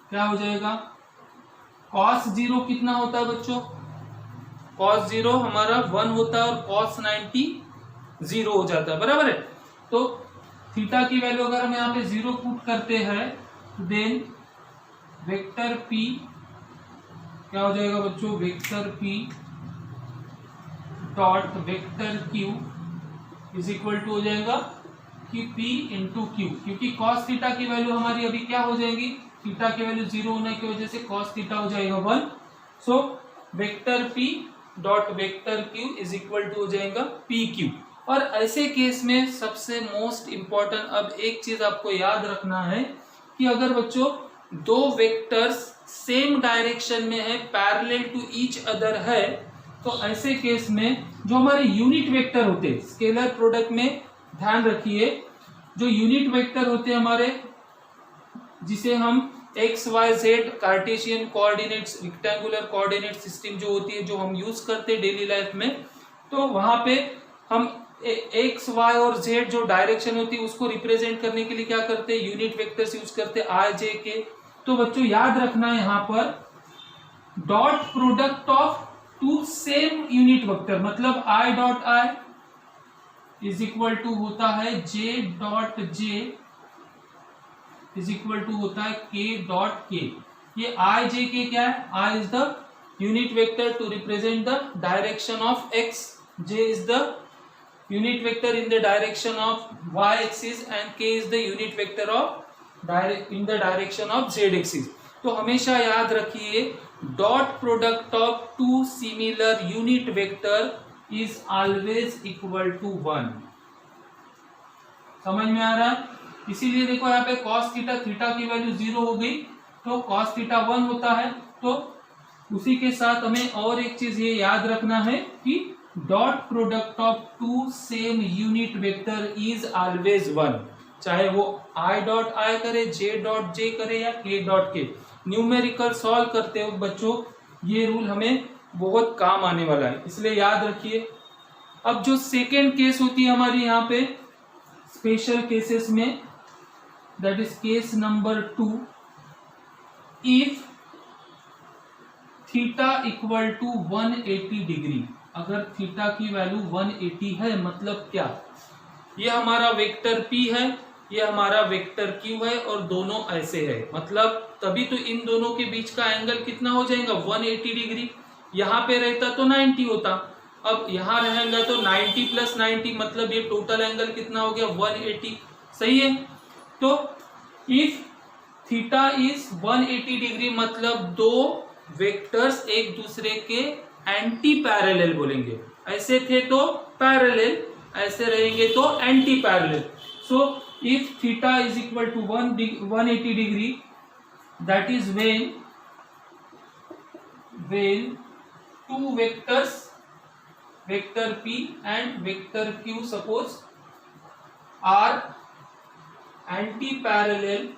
क्या हो जाएगा, cos 0 कितना होता है बच्चों, cos 0 हमारा 1 होता है और cos 90 0 हो जाता है, बराबर है। तो थीटा की वैल्यू अगर हम यहाँ पे 0 पुट करते हैं देन वेक्टर p क्या हो जाएगा बच्चों, vector p dot vector q is equal to हो जाएगा कि p इंटू क्यू, क्योंकि cos थीटा की वैल्यू हमारी अभी क्या हो जाएगी, थीटा की वैल्यू 0 होने की वजह से cos थीटा हो जाएगा 1। So vector p dot vector q is equal to हो जाएगा pq। और ऐसे केस में सबसे मोस्ट इम्पॉर्टेंट अब एक चीज आपको याद रखना है कि अगर बच्चों दो वेक्टर्स सेम डायरेक्शन में है, पैरेलल टू ईच अदर है, तो ऐसे केस में जो हमारे यूनिट वेक्टर होते हैं स्केलर प्रोडक्ट में, ध्यान रखिए जो यूनिट वेक्टर होते हैं हमारे, जिसे हम x y z Cartesian coordinates, rectangular coordinate system जो होती है, जो हम यूज करते हैं डेली लाइफ में, तो वहां पे हम एक्स वाई और जेड जो डायरेक्शन होती है उसको रिप्रेजेंट करने के लिए क्या करते हैं, यूनिट वेक्टर्स यूज करते हैं आई जे के। तो बच्चों याद रखना है यहाँ पर dot product of two same unit vector, मतलब I dot I is equal to होता है J dot J is equal to होता है के डॉट के। ये आई जे के क्या है, I is the unit vector to represent the direction of X, J is the unit vector in the direction of y axis and k is the unit vector of in the direction of z axis। तो हमेशा याद रखिए dot product of two similar unit vector is always equal to 1। समझ में आ रहा है? इसीलिए देखो यहाँ पे cos थीटा, थीटा की वैल्यू 0 हो गई तो cos थीटा 1 होता है। तो उसी के साथ हमें और एक चीज ये याद रखना है कि dot product of two same unit vector is always 1, चाहे वो आई डॉट आई करे, जे डॉट जे करे या के डॉट के। न्यूमेरिकल सॉल्व करते हो बच्चों ये रूल हमें बहुत काम आने वाला है, इसलिए याद रखिए। अब जो सेकेंड केस होती है हमारी यहाँ पे स्पेशल केसेस में, that is case number 2, if theta equal to 180 degree. अगर थीटा की वैल्यू 180 है मतलब क्या, ये हमारा वेक्टर P है, ये हमारा वेक्टर Q है और दोनों ऐसे है, मतलब तभी तो इन दोनों के बीच का एंगल कितना हो जाएगा 180 डिग्री। यहाँ पे रहता तो 90 होता, अब यहाँ रहेगा तो 90 प्लस 90, मतलब ये टोटल एंगल कितना हो गया 180। सही है? तो इफ थीटा इज 180 डिग्री मतलब दो वेक्टर्स एक दूसरे के एंटी पैरेलल बोलेंगे, ऐसे थे तो पैरेलल, ऐसे रहेंगे तो anti parallel. So if theta is equal to 180 degree, that is when two vectors, vector P and vector Q suppose are anti parallel,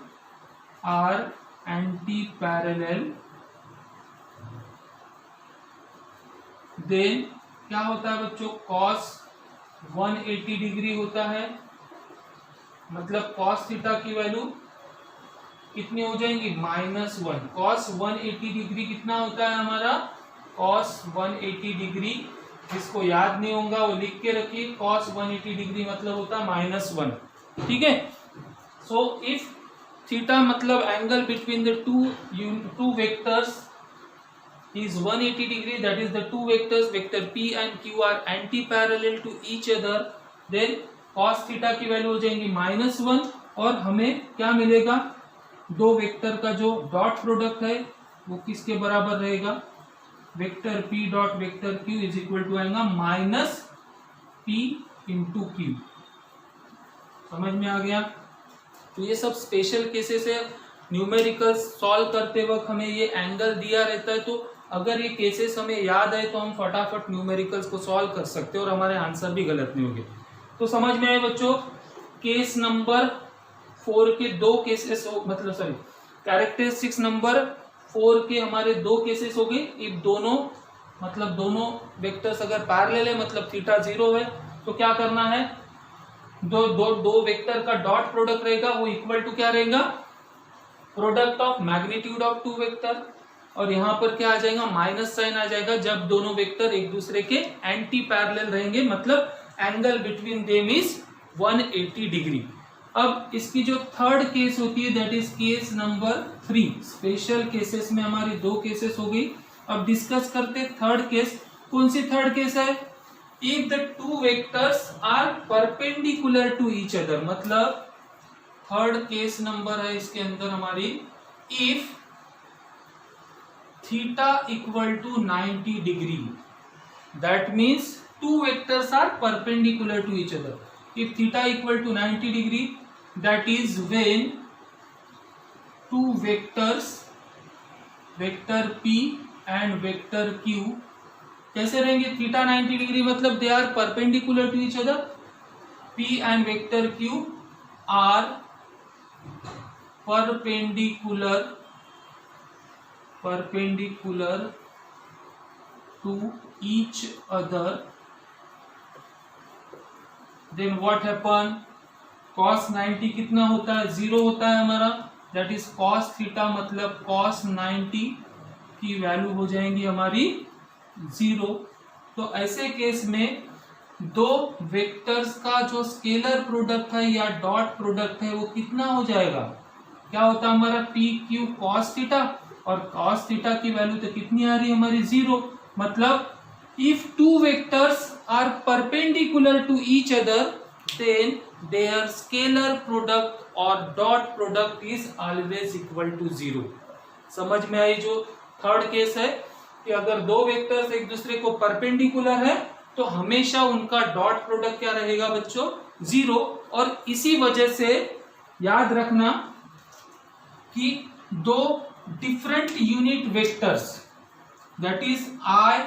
then क्या होता है बच्चों cos 180 डिग्री होता है, मतलब cos थीटा की वैल्यू कितनी हो जाएंगी -1। cos 180 डिग्री कितना होता है हमारा, cos 180 डिग्री, जिसको याद नहीं होगा वो लिख के रखिए, cos 180 डिग्री मतलब होता है -1। ठीक है? सो इफ थीटा मतलब angle between the two vectors is 180 degree, that is the two vectors vector P and Q are anti-parallel to each other, then cos theta की वैल्यू हो जाएंगी -1 और हमें क्या मिलेगा, दो वेक्टर का जो डॉट प्रोडक्ट है वो किसके बराबर रहेगा, vector P dot vector Q is equal to आएगा -P इंटू Q। समझ में आ गया? तो ये सब स्पेशल केसेस है, न्यूमेरिकल सॉल्व करते वक्त हमें ये एंगल दिया रहता है, तो अगर ये केसेस हमें याद है तो हम फटाफट न्यूमेरिकल्स को सॉल्व कर सकते हैं और हमारे आंसर भी गलत नहीं होंगे। तो समझ में आए बच्चों? केस नंबर 4 के दो केसेस मतलब सॉरी कैरेक्टरिस्टिक्स नंबर 4 के हमारे दो केसेस हो गए। इफ दोनों मतलब दोनों वेक्टर्स अगर पैरेलल है मतलब थीटा 0 है, तो क्या करना है, दो वेक्टर का डॉट प्रोडक्ट रहेगा वो इक्वल टू क्या रहेगा, product of magnitude of two vector, और यहाँ पर क्या आ जाएगा माइनस साइन आ जाएगा जब दोनों वेक्टर एक दूसरे के एंटी पैरेलल रहेंगे, मतलब angle between them is 180 degree. अब इसकी जो थर्ड केस होती है that is case number 3। Special cases में हमारी दो केसेस हो गई। अब डिस्कस करते थर्ड केस। कौन सी थर्ड केस है, if the two vectors are perpendicular to each other, मतलब थर्ड केस नंबर है इसके अंदर हमारी, if theta equal to 90 degree, that means two vectors are perpendicular to each other. If theta equal to 90 degree, that is when two vectors, vector P and vector Q, कैसे रहेंगे? Theta 90 degree मतलब they are perpendicular to each other. P and vector Q are perpendicular to each other. Then what happen? cos 90 कितना होता है? 0 होता है हमारा. That is cos theta मतलब cos 90 की वैल्यू हो जाएंगी हमारी 0. तो ऐसे केस में दो वेक्टर्स का जो स्केलर प्रोडक्ट है या डॉट प्रोडक्ट है वो कितना हो जाएगा? क्या होता है हमारा? पी क्यू कॉस थीटा, और कॉस थीटा की वैल्यू तो कितनी आ रही है हमारी? 0. मतलब if two vectors are perpendicular to each other then their scalar product और dot product is always equal to 0. समझ में आई? जो थर्ड केस है कि अगर दो वेक्टर्स एक दूसरे को परपेंडिकुलर है तो हमेशा उनका डॉट प्रोडक्ट क्या रहेगा बच्चों? 0. और इसी वजह से याद रखना कि दो different unit vectors that is I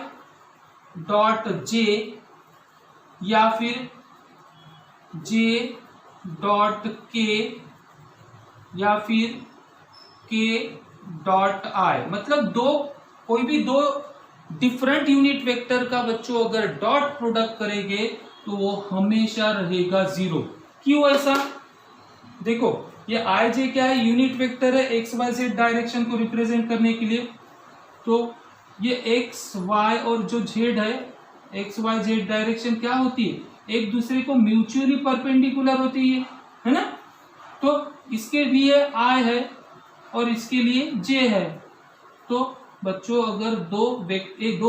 dot J या फिर J डॉट K या फिर K डॉट I, मतलब कोई भी दो डिफरेंट यूनिट वेक्टर का बच्चों अगर डॉट प्रोडक्ट करेंगे तो वो हमेशा रहेगा 0. क्यों ऐसा? देखो ये आई जे क्या है? यूनिट वेक्टर है एक्स वाई जेड डायरेक्शन को रिप्रेजेंट करने के लिए. तो ये एक्स वाई और जो जेड है, एक्स वाई जेड डायरेक्शन क्या होती है? एक दूसरे को म्यूचुअली परपेंडिकुलर होती है ना. तो इसके लिए आई है और इसके लिए जे है. तो बच्चों अगर दो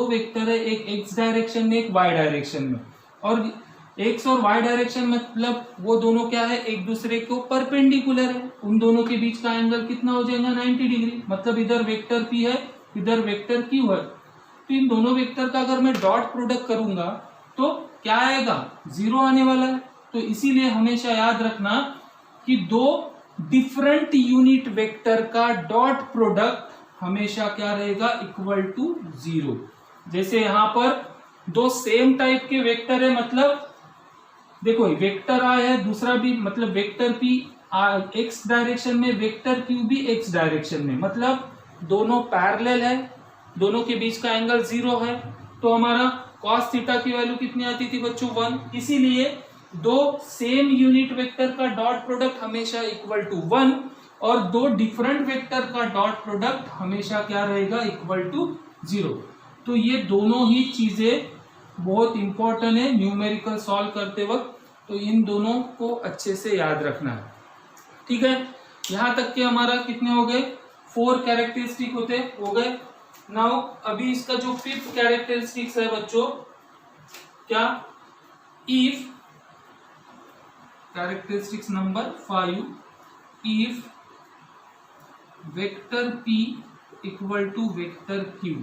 वेक्टर है, एक एक्स डायरेक्शन में एक वाई डायरेक्शन में, और एक्स और वाई डायरेक्शन मतलब वो दोनों क्या है? एक दूसरे को परपेंडिकुलर है. उन दोनों के बीच का एंगल कितना हो जाएगा? 90 डिग्री. मतलब इधर वेक्टर पी है, इधर वेक्टर क्यू है. तो इन दोनों वेक्टर का अगर मैं डॉट प्रोडक्ट करूंगा तो क्या आएगा? 0 आने वाला है. तो इसीलिए हमेशा याद रखना कि दो डिफरेंट यूनिट वेक्टर का डॉट प्रोडक्ट हमेशा क्या रहेगा? Equal to 0. जैसे यहां पर दो सेम टाइप के वेक्टर है, मतलब देखो वेक्टर आई है, दूसरा भी मतलब वेक्टर पी एक्स डायरेक्शन में, वेक्टर क्यू भी एक्स डायरेक्शन में, मतलब दोनों पैरेलल है, दोनों के बीच का एंगल 0 है. तो हमारा cos थीटा की वैल्यू कितनी आती थी बच्चों? 1. इसीलिए दो सेम यूनिट वेक्टर का डॉट प्रोडक्ट हमेशा इक्वल टू 1 और दो डिफरेंट वेक्टर का डॉट प्रोडक्ट हमेशा क्या रहेगा? Equal to 0. तो ये दोनों ही चीजें बहुत इंपॉर्टेंट है न्यूमेरिकल सॉल्व करते वक्त. तो इन दोनों को अच्छे से याद रखना है. ठीक है, यहां तक के हमारा कितने हो गए? 4 कैरेक्टरिस्टिक हो गए. नाउ अभी इसका जो 5th कैरेक्टरिस्टिक्स है बच्चों, क्या? If characteristics number 5, if vector P equal to vector Q.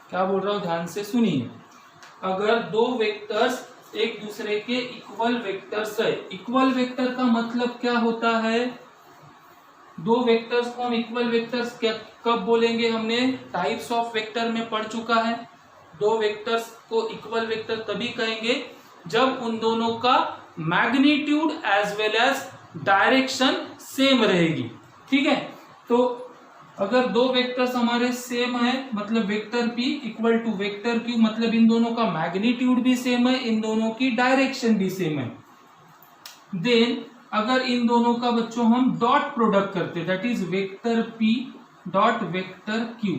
क्या बोल रहा हूं? ध्यान से सुनिए. अगर दो वेक्टर्स एक दूसरे के इक्वल वेक्टर्स है, इक्वल वेक्टर का मतलब क्या होता है? दो वेक्टर्स को हम इक्वल वेक्टर्स क्या कब बोलेंगे? हमने टाइप्स ऑफ वेक्टर में पढ़ चुका है. दो वेक्टर्स को इक्वल वेक्टर तभी कहेंगे जब उन दोनों का magnitude as well as direction same रहेगी. ठीक है, तो अगर दो वेक्टर्स हमारे सेम है मतलब vector P equal to vector Q, मतलब इन दोनों का मैग्नीट्यूड भी सेम है, इन दोनों की डायरेक्शन भी सेम है. देन अगर इन दोनों का बच्चों हम डॉट प्रोडक्ट करते, that is vector P dot vector Q,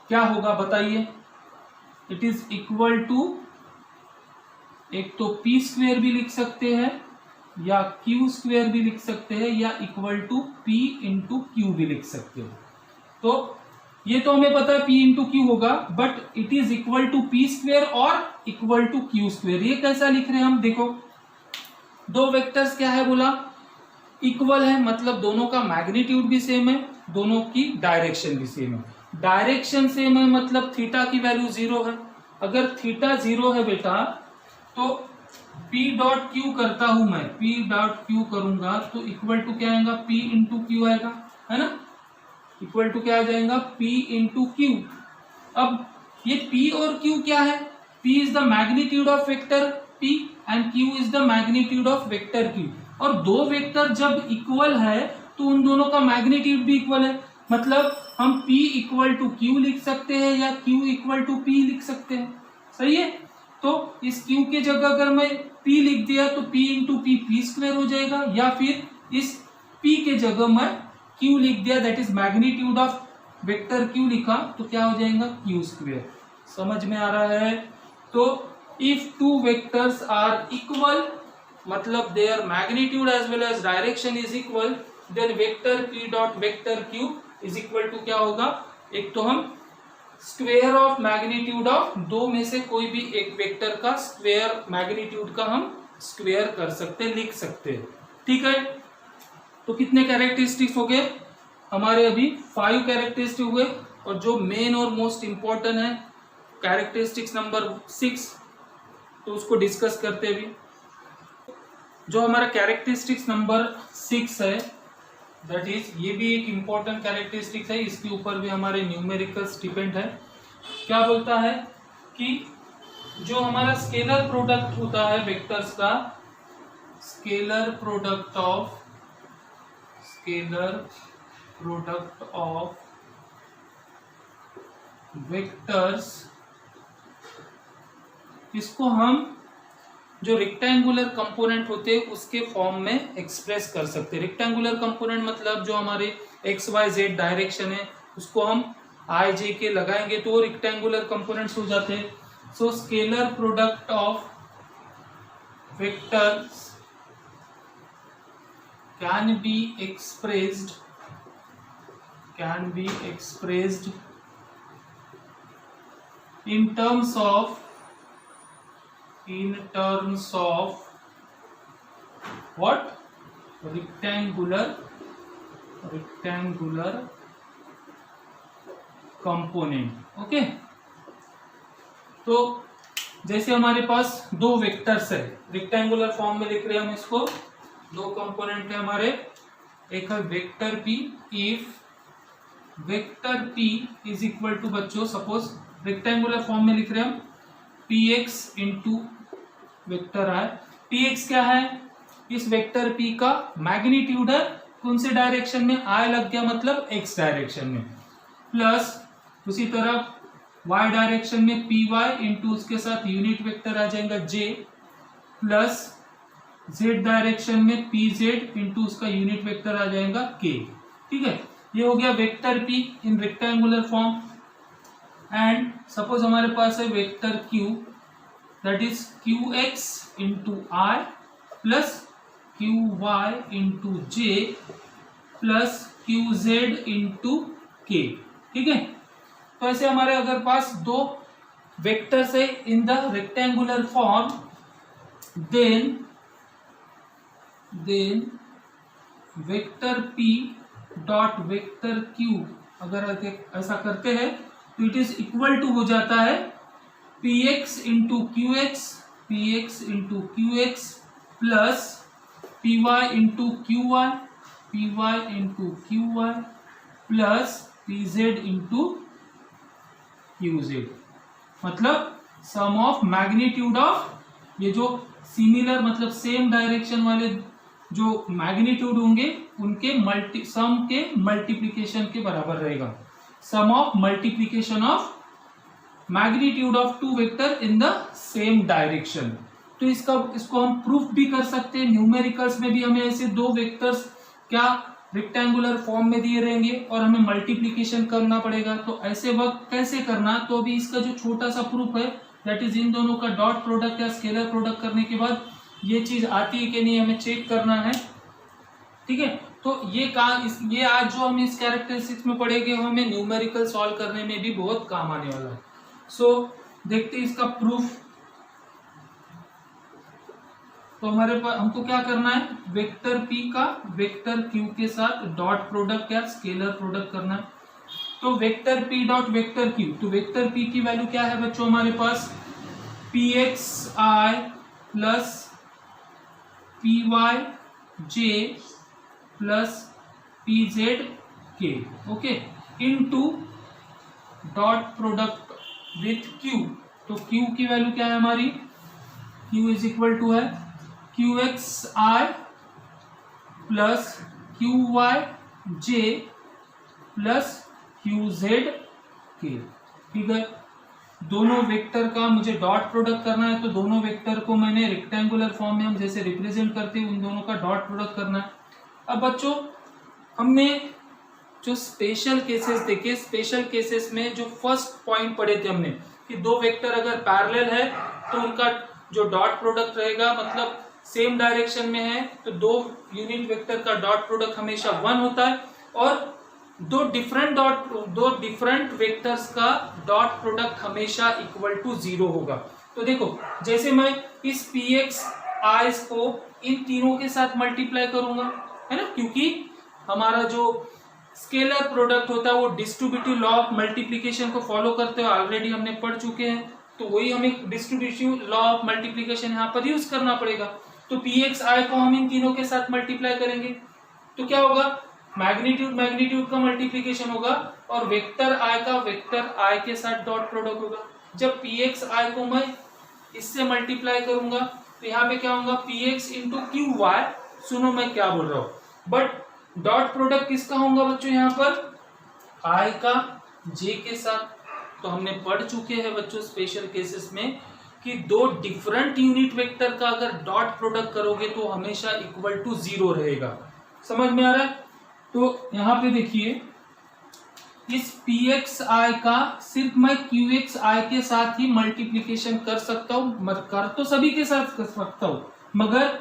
क्या होगा बताइए? इट इज इक्वल टू, एक तो P स्क्वेयर भी लिख सकते हैं या Q स्क्वेयर भी लिख सकते हैं या equal to P into Q भी लिख सकते हो. तो ये तो हमें पता है P इंटू Q होगा, but it is equal to P square और इक्वल टू Q स्क्वेयर. ये कैसा लिख रहे हैं हम? देखो दो वेक्टर्स क्या है बोला? इक्वल है, मतलब दोनों का मैग्नीट्यूड भी सेम है, दोनों की डायरेक्शन भी सेम है. डायरेक्शन सेम है मतलब थीटा की वैल्यू 0 है. अगर थीटा 0 है बेटा तो P डॉट क्यू करता हूं मैं, P डॉट क्यू करूंगा तो इक्वल टू क्या आएगा, P इंटू क्यू आएगा, है ना, इक्वल टू क्या आ जाएगा, P इंटू क्यू। अब ये P और Q क्या है, P is the magnitude of vector P and Q is the magnitude of vector Q। और दो वेक्टर जब इक्वल है तो उन दोनों का मैग्नीट्यूड भी इक्वल है, मतलब हम P इक्वल टू Q लिख सकते हैं या Q इक्वल टू P लिख सकते हैं, सही है। तो इस Q के जगह अगर मैं P लिख दिया तो P into P P square हो जाएगा, या फिर इस P के जगह मैं Q लिख दिया, that is magnitude of vector Q लिखा तो क्या हो जाएगा, Q स्क्वायर। समझ में आ रहा है। तो if two vectors are equal, मतलब their magnitude as well as direction is equal, then vector P dot vector Q is equal to क्या होगा, एक तो हम स्क्वेयर ऑफ मैग्नीट्यूड ऑफ दो में से कोई भी एक वेक्टर का स्क्वेयर मैग्नीट्यूड का हम स्क्वेयर कर सकते, लिख सकते हैं, ठीक है। तो कितने कैरेक्टरिस्टिक्स हो गए हमारे, अभी 5 कैरेक्टरिस्टिक हुए, और जो मेन और मोस्ट इंपॉर्टेंट है कैरेक्टरिस्टिक्स नंबर 6, तो उसको डिस्कस करते हैं अभी। जो हमारा कैरेक्टरिस्टिक्स नंबर 6 है, दैट इज, ये भी एक इंपॉर्टेंट कैरेक्टरिस्टिक्स है, इसके ऊपर भी हमारे न्यूमेरिकल्स डिपेंड है। क्या बोलता है कि जो हमारा स्केलर प्रोडक्ट होता है वेक्टर्स का, स्केलर प्रोडक्ट ऑफ वेक्टर्स, इसको हम जो रेक्टेंगुलर कंपोनेंट होते हैं उसके फॉर्म में एक्सप्रेस कर सकते हैं। रेक्टेंगुलर कंपोनेंट मतलब जो हमारे एक्स वाई जेड डायरेक्शन है उसको हम आई जे के लगाएंगे तो रेक्टेंगुलर कंपोनेंट्स हो जाते हैं। So scalar product of vectors can be expressed in terms of what, rectangular component। Okay, तो जैसे हमारे पास दो वेक्टर्स है, रेक्टेंगुलर फॉर्म में लिख रहे हैं हम इसको, दो कंपोनेंट है हमारे, एक है vector P। If vector P is equal to, बच्चों सपोज रेक्टेंगुलर फॉर्म में लिख रहे हैं हम, px इंटू वेक्टर है, px क्या है, इस वेक्टर P का मैग्नीट्यूड है, कौन से डायरेक्शन में, I लग गया मतलब x डायरेक्शन में, प्लस उसी तरह y डायरेक्शन में py इंटू उसके साथ यूनिट वेक्टर आ जाएगा j, प्लस z डायरेक्शन में pz इंटू उसका यूनिट वेक्टर आ जाएगा k। ठीक है, ये हो गया vector P in rectangular form. And suppose हमारे पास है vector Q, that is qx into I plus qy into j plus qz into k। ठीक है, तो ऐसे हमारे अगर पास दो वेक्टर्स है in the rectangular form, then vector P dot vector Q, अगर ऐसा करते हैं तो इट इज इक्वल टू हो जाता है px into qx plus py into qy plus pz into qz, मतलब सम ऑफ मैग्नीट्यूड ऑफ, ये जो सिमिलर मतलब सेम डायरेक्शन वाले जो मैग्नीट्यूड होंगे उनके सम के मल्टीप्लिकेशन के बराबर रहेगा, sum of multiplication of magnitude of two vector in the same direction. तो इसको हम प्रूफ भी कर सकते हैं, न्यूमेरिकल्स में भी हमें ऐसे दो वेक्टर्स क्या रेक्टेंगुलर फॉर्म में दिए रहेंगे और हमें मल्टीप्लिकेशन करना पड़ेगा। तो ऐसे वक्त कैसे करना, तो अभी इसका जो छोटा सा प्रूफ है, दैट इज इन दोनों का डॉट प्रोडक्ट या स्केलर प्रोडक्ट करने के बाद ये चीज आती है कि नहीं हमें चेक करना है। ठीक है, तो ये आज जो हम इस कैरेक्टरिस्टिक्स में पढ़ेंगे वो हमें न्यूमेरिकल सॉल्व करने में भी बहुत काम आने वाला है। सो देखते हैं इसका प्रूफ। तो हमारे पास हमको क्या करना है, वेक्टर P का वेक्टर Q के साथ डॉट प्रोडक्ट या स्केलर प्रोडक्ट करना है। तो vector p dot vector q, तो वेक्टर p की वैल्यू क्या है बच्चों हमारे पास, pxi plus pyj plus pzk, okay, into dot product with q। तो q की वैल्यू क्या है हमारी, q इज इक्वल टू है qxi plus qyj plus qzk, ठीक है। दोनों वेक्टर का मुझे डॉट प्रोडक्ट करना है, तो दोनों वेक्टर को मैंने रेक्टेंगुलर फॉर्म में हम जैसे रिप्रेजेंट करते हैं उन दोनों का डॉट प्रोडक्ट करना है। अब बच्चों हमने जो स्पेशल केसेस देखे, स्पेशल केसेस में जो फर्स्ट पॉइंट पढ़े थे हमने कि दो वेक्टर अगर पैरेलल है तो उनका जो डॉट प्रोडक्ट रहेगा, मतलब सेम डायरेक्शन में है तो दो यूनिट वेक्टर का डॉट प्रोडक्ट हमेशा 1 होता है, और दो डिफरेंट वेक्टर्स का डॉट प्रोडक्ट हमेशा इक्वल टू 0 होगा। तो देखो जैसे मैं इस px i को इन तीनों के साथ मल्टीप्लाई करूंगा, है ना, क्योंकि हमारा जो स्केलर प्रोडक्ट होता है वो डिस्ट्रीब्यूटिव लॉ ऑफ मल्टीप्लिकेशन को फॉलो करते हुए ऑलरेडी हमने पढ़ चुके हैं, तो वही हमें डिस्ट्रीब्यूटिव लॉ ऑफ मल्टीप्लिकेशन यहाँ पर यूज करना पड़ेगा। तो px i को हम इन तीनों के साथ मल्टीप्लाई करेंगे तो क्या होगा, मैग्नीट्यूड का मल्टीप्लिकेशन होगा और वेक्टर i का वेक्टर i के साथ डॉट प्रोडक्ट होगा। जब px i को मैं इससे मल्टीप्लाई करूंगा तो यहाँ पे क्या होगा, px इंटू क्यू वाई, सुनो मैं क्या बोल रहा हूँ, बट डॉट प्रोडक्ट किसका होगा बच्चों, यहाँ पर i का j के साथ। तो हमने पढ़ चुके हैं बच्चों स्पेशल केसेस में कि दो डिफरेंट यूनिट वेक्टर का अगर डॉट प्रोडक्ट करोगे तो हमेशा इक्वल टू 0 रहेगा। समझ में आ रहा है? तो यहाँ पे देखिए इस pxi का सिर्फ मैं qxi के साथ ही मल्टीप्लिकेशन कर सकता हूँ, कर तो सभी के साथ कर सकता हूँ, मगर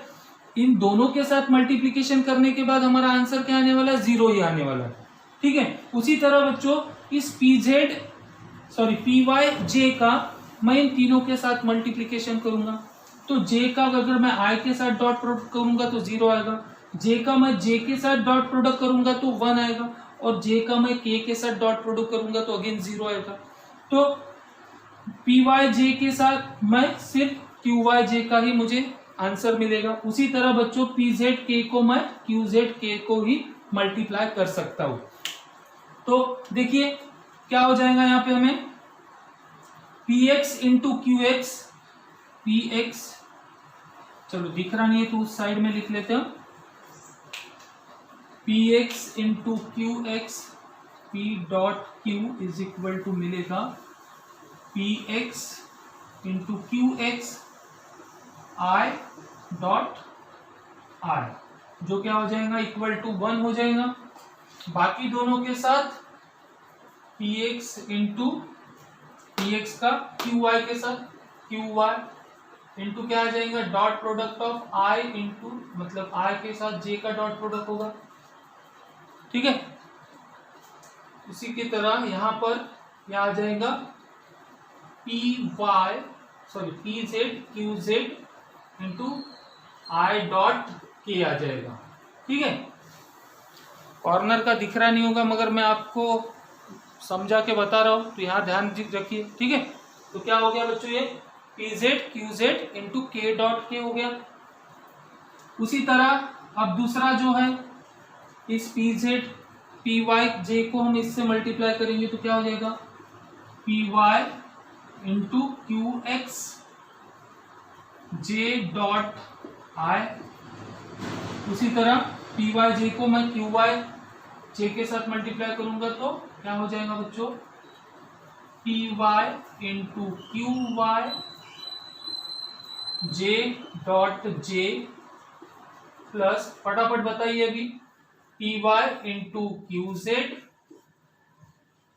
इन दोनों के साथ मल्टीप्लिकेशन करने के बाद हमारा आंसर क्या आने वाला है, 0 ही आने वाला है, ठीक है। उसी तरह बच्चों इस pyj का मैं इन तीनों के साथ मल्टीप्लिकेशन करूंगा, तो j का अगर मैं i के साथ डॉट प्रोडक्ट करूंगा तो 0 आएगा, j का मैं j के साथ डॉट प्रोडक्ट करूंगा तो 1 आएगा, और j का मैं k के साथ डॉट प्रोडक्ट करूंगा तो अगेन 0 आएगा। तो pyj के साथ मैं सिर्फ qyj का ही मुझे आंसर मिलेगा। उसी तरह बच्चों pzk को मैं qzk को ही मल्टीप्लाई कर सकता हूं। तो देखिए क्या हो जाएगा यहाँ पे हमें, px इंटू qx, px चलो दिख रहा नहीं है तो उस साइड में लिख लेते हैं, px into qx p dot q is equal to मिलेगा px into qx i dot i, जो क्या हो जाएगा इक्वल टू 1 हो जाएगा। बाकी दोनों के साथ px इंटू px का qy के साथ qy इंटू क्या आ जाएगा, dot product of i into मतलब i के साथ j का डॉट प्रोडक्ट होगा, ठीक है। उसी की तरह यहाँ पर क्या आ जाएगा, pz qz into i dot k आ जाएगा, ठीक है। कॉर्नर का दिख रहा नहीं होगा मगर मैं आपको समझा के बता रहा हूँ तो यहाँ ध्यान रखिए, ठीक है। तो क्या हो गया बच्चों, ये pz qz into k dot k हो गया। उसी तरह अब दूसरा जो है इस pz pyj को हम इससे मल्टीप्लाई करेंगे तो क्या हो जाएगा, py into qx j dot i। उसी तरह pyj को मैं qy j के साथ मल्टीप्लाई करूंगा तो क्या हो जाएगा बच्चों, py into qy j dot j plus फटाफट बताइए अभी py into qz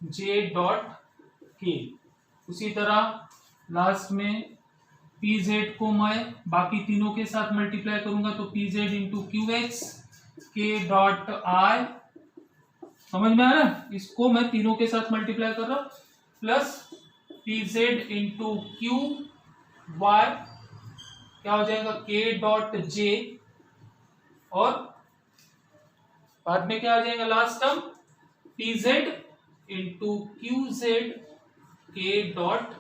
j dot k। उसी तरह लास्ट में pz को मैं बाकी तीनों के साथ मल्टीप्लाई करूंगा तो pz into qx k dot i, समझ में आ रहा है, इसको मैं तीनों के साथ मल्टीप्लाई कर रहा हूं, plus pz into q y क्या हो जाएगा k डॉट j, और बाद में क्या आ जाएगा last term pz into Q Z के डॉट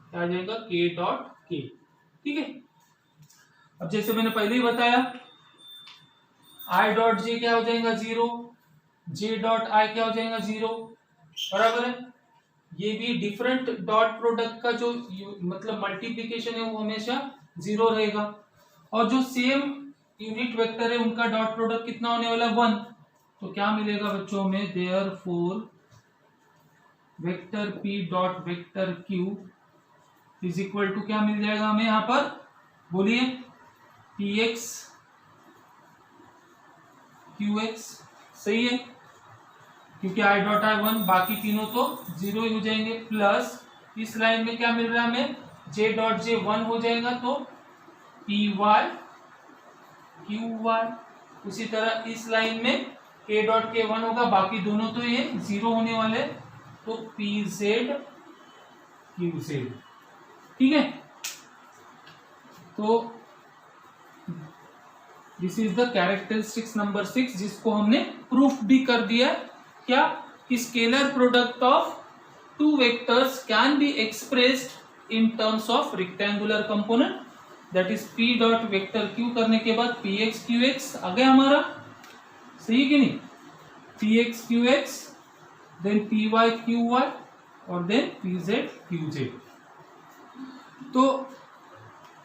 क्या आ जाएगा, के डॉट के। ठीक है, अब जैसे मैंने पहले ही बताया आई डॉट जे क्या हो जाएगा 0, जे डॉट आई क्या हो जाएगा 0, बराबर है। ये भी डिफरेंट डॉट प्रोडक्ट का जो मतलब मल्टीप्लीकेशन है वो हमेशा 0 रहेगा, और जो सेम यूनिट वेक्टर है उनका डॉट प्रोडक्ट कितना होने वाला 1। तो क्या मिलेगा बच्चों में, therefore vector P dot vector Q is equal to क्या मिल जाएगा हमें यहां पर, बोलिए, पी एक्स क्यू एक्स। सही है, क्योंकि आई डॉट आई 1, बाकी तीनों तो 0 ही हो जाएंगे, प्लस इस लाइन में क्या मिल रहा है हमें, जे डॉट जे 1 हो जाएगा तो पी वाई क्यू वाई। उसी तरह इस लाइन में के डॉट के 1 होगा, बाकी दोनों तो ये 0 होने वाले, तो पी जेड क्यू जेड। ठीक है, तो this is the characteristics number 6, जिसको हमने प्रूफ भी कर दिया। क्या कि scalar product of two vectors can be expressed in terms of rectangular component, that is P dot vector Q करने के बाद पी एक्स क्यू एक्स आ गया हमारा, सही है कि नहीं, P X Q X, then P Y Q Y, और then P Z Q Z. तो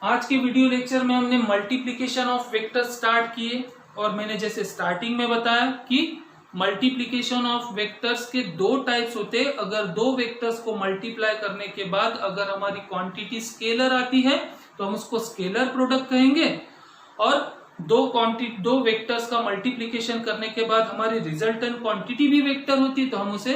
आज के वीडियो लेक्चर में हमने मल्टीप्लिकेशन ऑफ वेक्टर्स स्टार्ट किए, और मैंने जैसे स्टार्टिंग में बताया कि मल्टीप्लिकेशन ऑफ वेक्टर्स के 2 टाइप्स होते हैं। अगर 2 वेक्टर्स को मल्टीप्लाई करने के बाद अगर हमारी क्वांटिटी स्केलर आती है तो हम उसको स्केलर प्रोडक्ट कहेंगे, और 2 वेक्टर्स का मल्टीप्लिकेशन करने के बाद हमारी रिजल्टेंट क्वांटिटी भी वेक्टर होती है तो हम उसे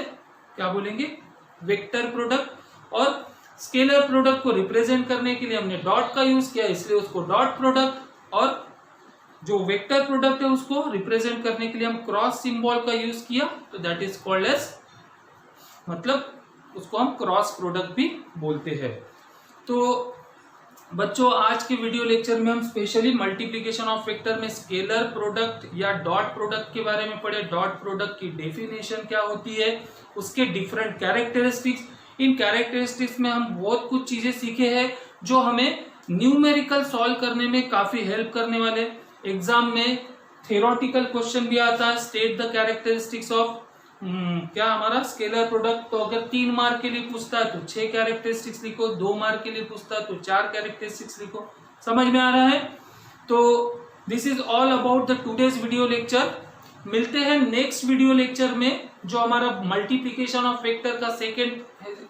क्या बोलेंगे, वेक्टर प्रोडक्ट। और स्केलर प्रोडक्ट को रिप्रेजेंट करने के लिए हमने डॉट का यूज किया, इसलिए उसको डॉट प्रोडक्ट, और जो वेक्टर प्रोडक्ट है उसको रिप्रेजेंट करने के लिए हम क्रॉस सिंबल का यूज किया, तो दैट इज कॉल्ड एज, मतलब उसको हम क्रॉस प्रोडक्ट भी बोलते हैं। तो बच्चों आज के वीडियो लेक्चर में हम स्पेशली मल्टीप्लिकेशन ऑफ वेक्टर में स्केलर प्रोडक्ट या डॉट प्रोडक्ट के बारे में पढ़े। डॉट प्रोडक्ट की डेफिनेशन क्या होती है, उसके डिफरेंट कैरेक्टरिस्टिक्स, इन कैरेक्टरिस्टिक्स में हम बहुत कुछ चीजें सीखे हैं जो हमें न्यूमेरिकल सॉल्व करने में काफी हेल्प करने वाले। एग्जाम में थ्योरेटिकल क्वेश्चन भी आता है, स्टेट द कैरेक्टरिस्टिक्स ऑफ क्या हमारा स्केलर प्रोडक्ट, तो अगर 3 मार्क के लिए पूछता है तो 6 कैरेक्टरिस्टिक्स लिखो, 2 मार्क के लिए पूछता है तो 4 कैरेक्टरिस्टिक्स लिखो। समझ में आ रहा है? तो this is all about the today's video lecture. मिलते हैं नेक्स्ट वीडियो लेक्चर में, जो हमारा मल्टीप्लिकेशन ऑफ वेक्टर का सेकेंड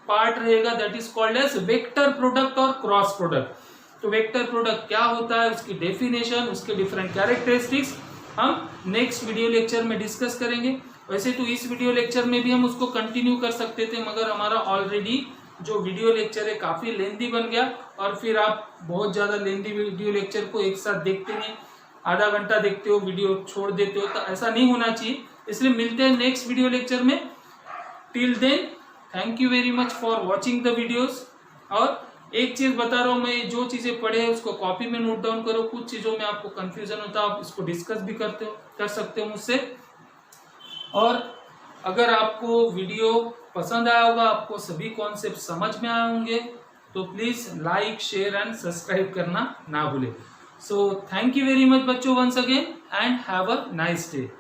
पार्ट रहेगा, that is called as vector product और क्रॉस प्रोडक्ट। तो वेक्टर प्रोडक्ट क्या होता है, उसकी डेफिनेशन, उसके डिफरेंट कैरेक्टरिस्टिक्स हम नेक्स्ट वीडियो लेक्चर में डिस्कस करेंगे। वैसे तो इस वीडियो लेक्चर में भी हम उसको कंटिन्यू कर सकते थे, मगर हमारा ऑलरेडी जो वीडियो लेक्चर है काफी लेंथी बन गया, और फिर आप बहुत ज्यादा लेंथी वीडियो लेक्चर को एक साथ देखते नहीं, आधा घंटा देखते हो वीडियो छोड़ देते हो, तो ऐसा नहीं होना चाहिए। इसलिए मिलते हैं नेक्स्ट वीडियो लेक्चर में। Till then thank you very much for watching the videos. और एक चीज बता रहा हूँ मैं, जो चीजें पढ़े हैं उसको कॉपी में नोट डाउन करो। कुछ चीजों में आपको कंफ्यूजन होता है, आप इसको डिस्कस भी कर सकते हो मुझसे। और अगर आपको वीडियो पसंद आया होगा, आपको सभी कॉन्सेप्ट समझ में आए होंगे, तो please like, share and subscribe करना ना भूले। So thank you very much बच्चों, once again, and have a nice day.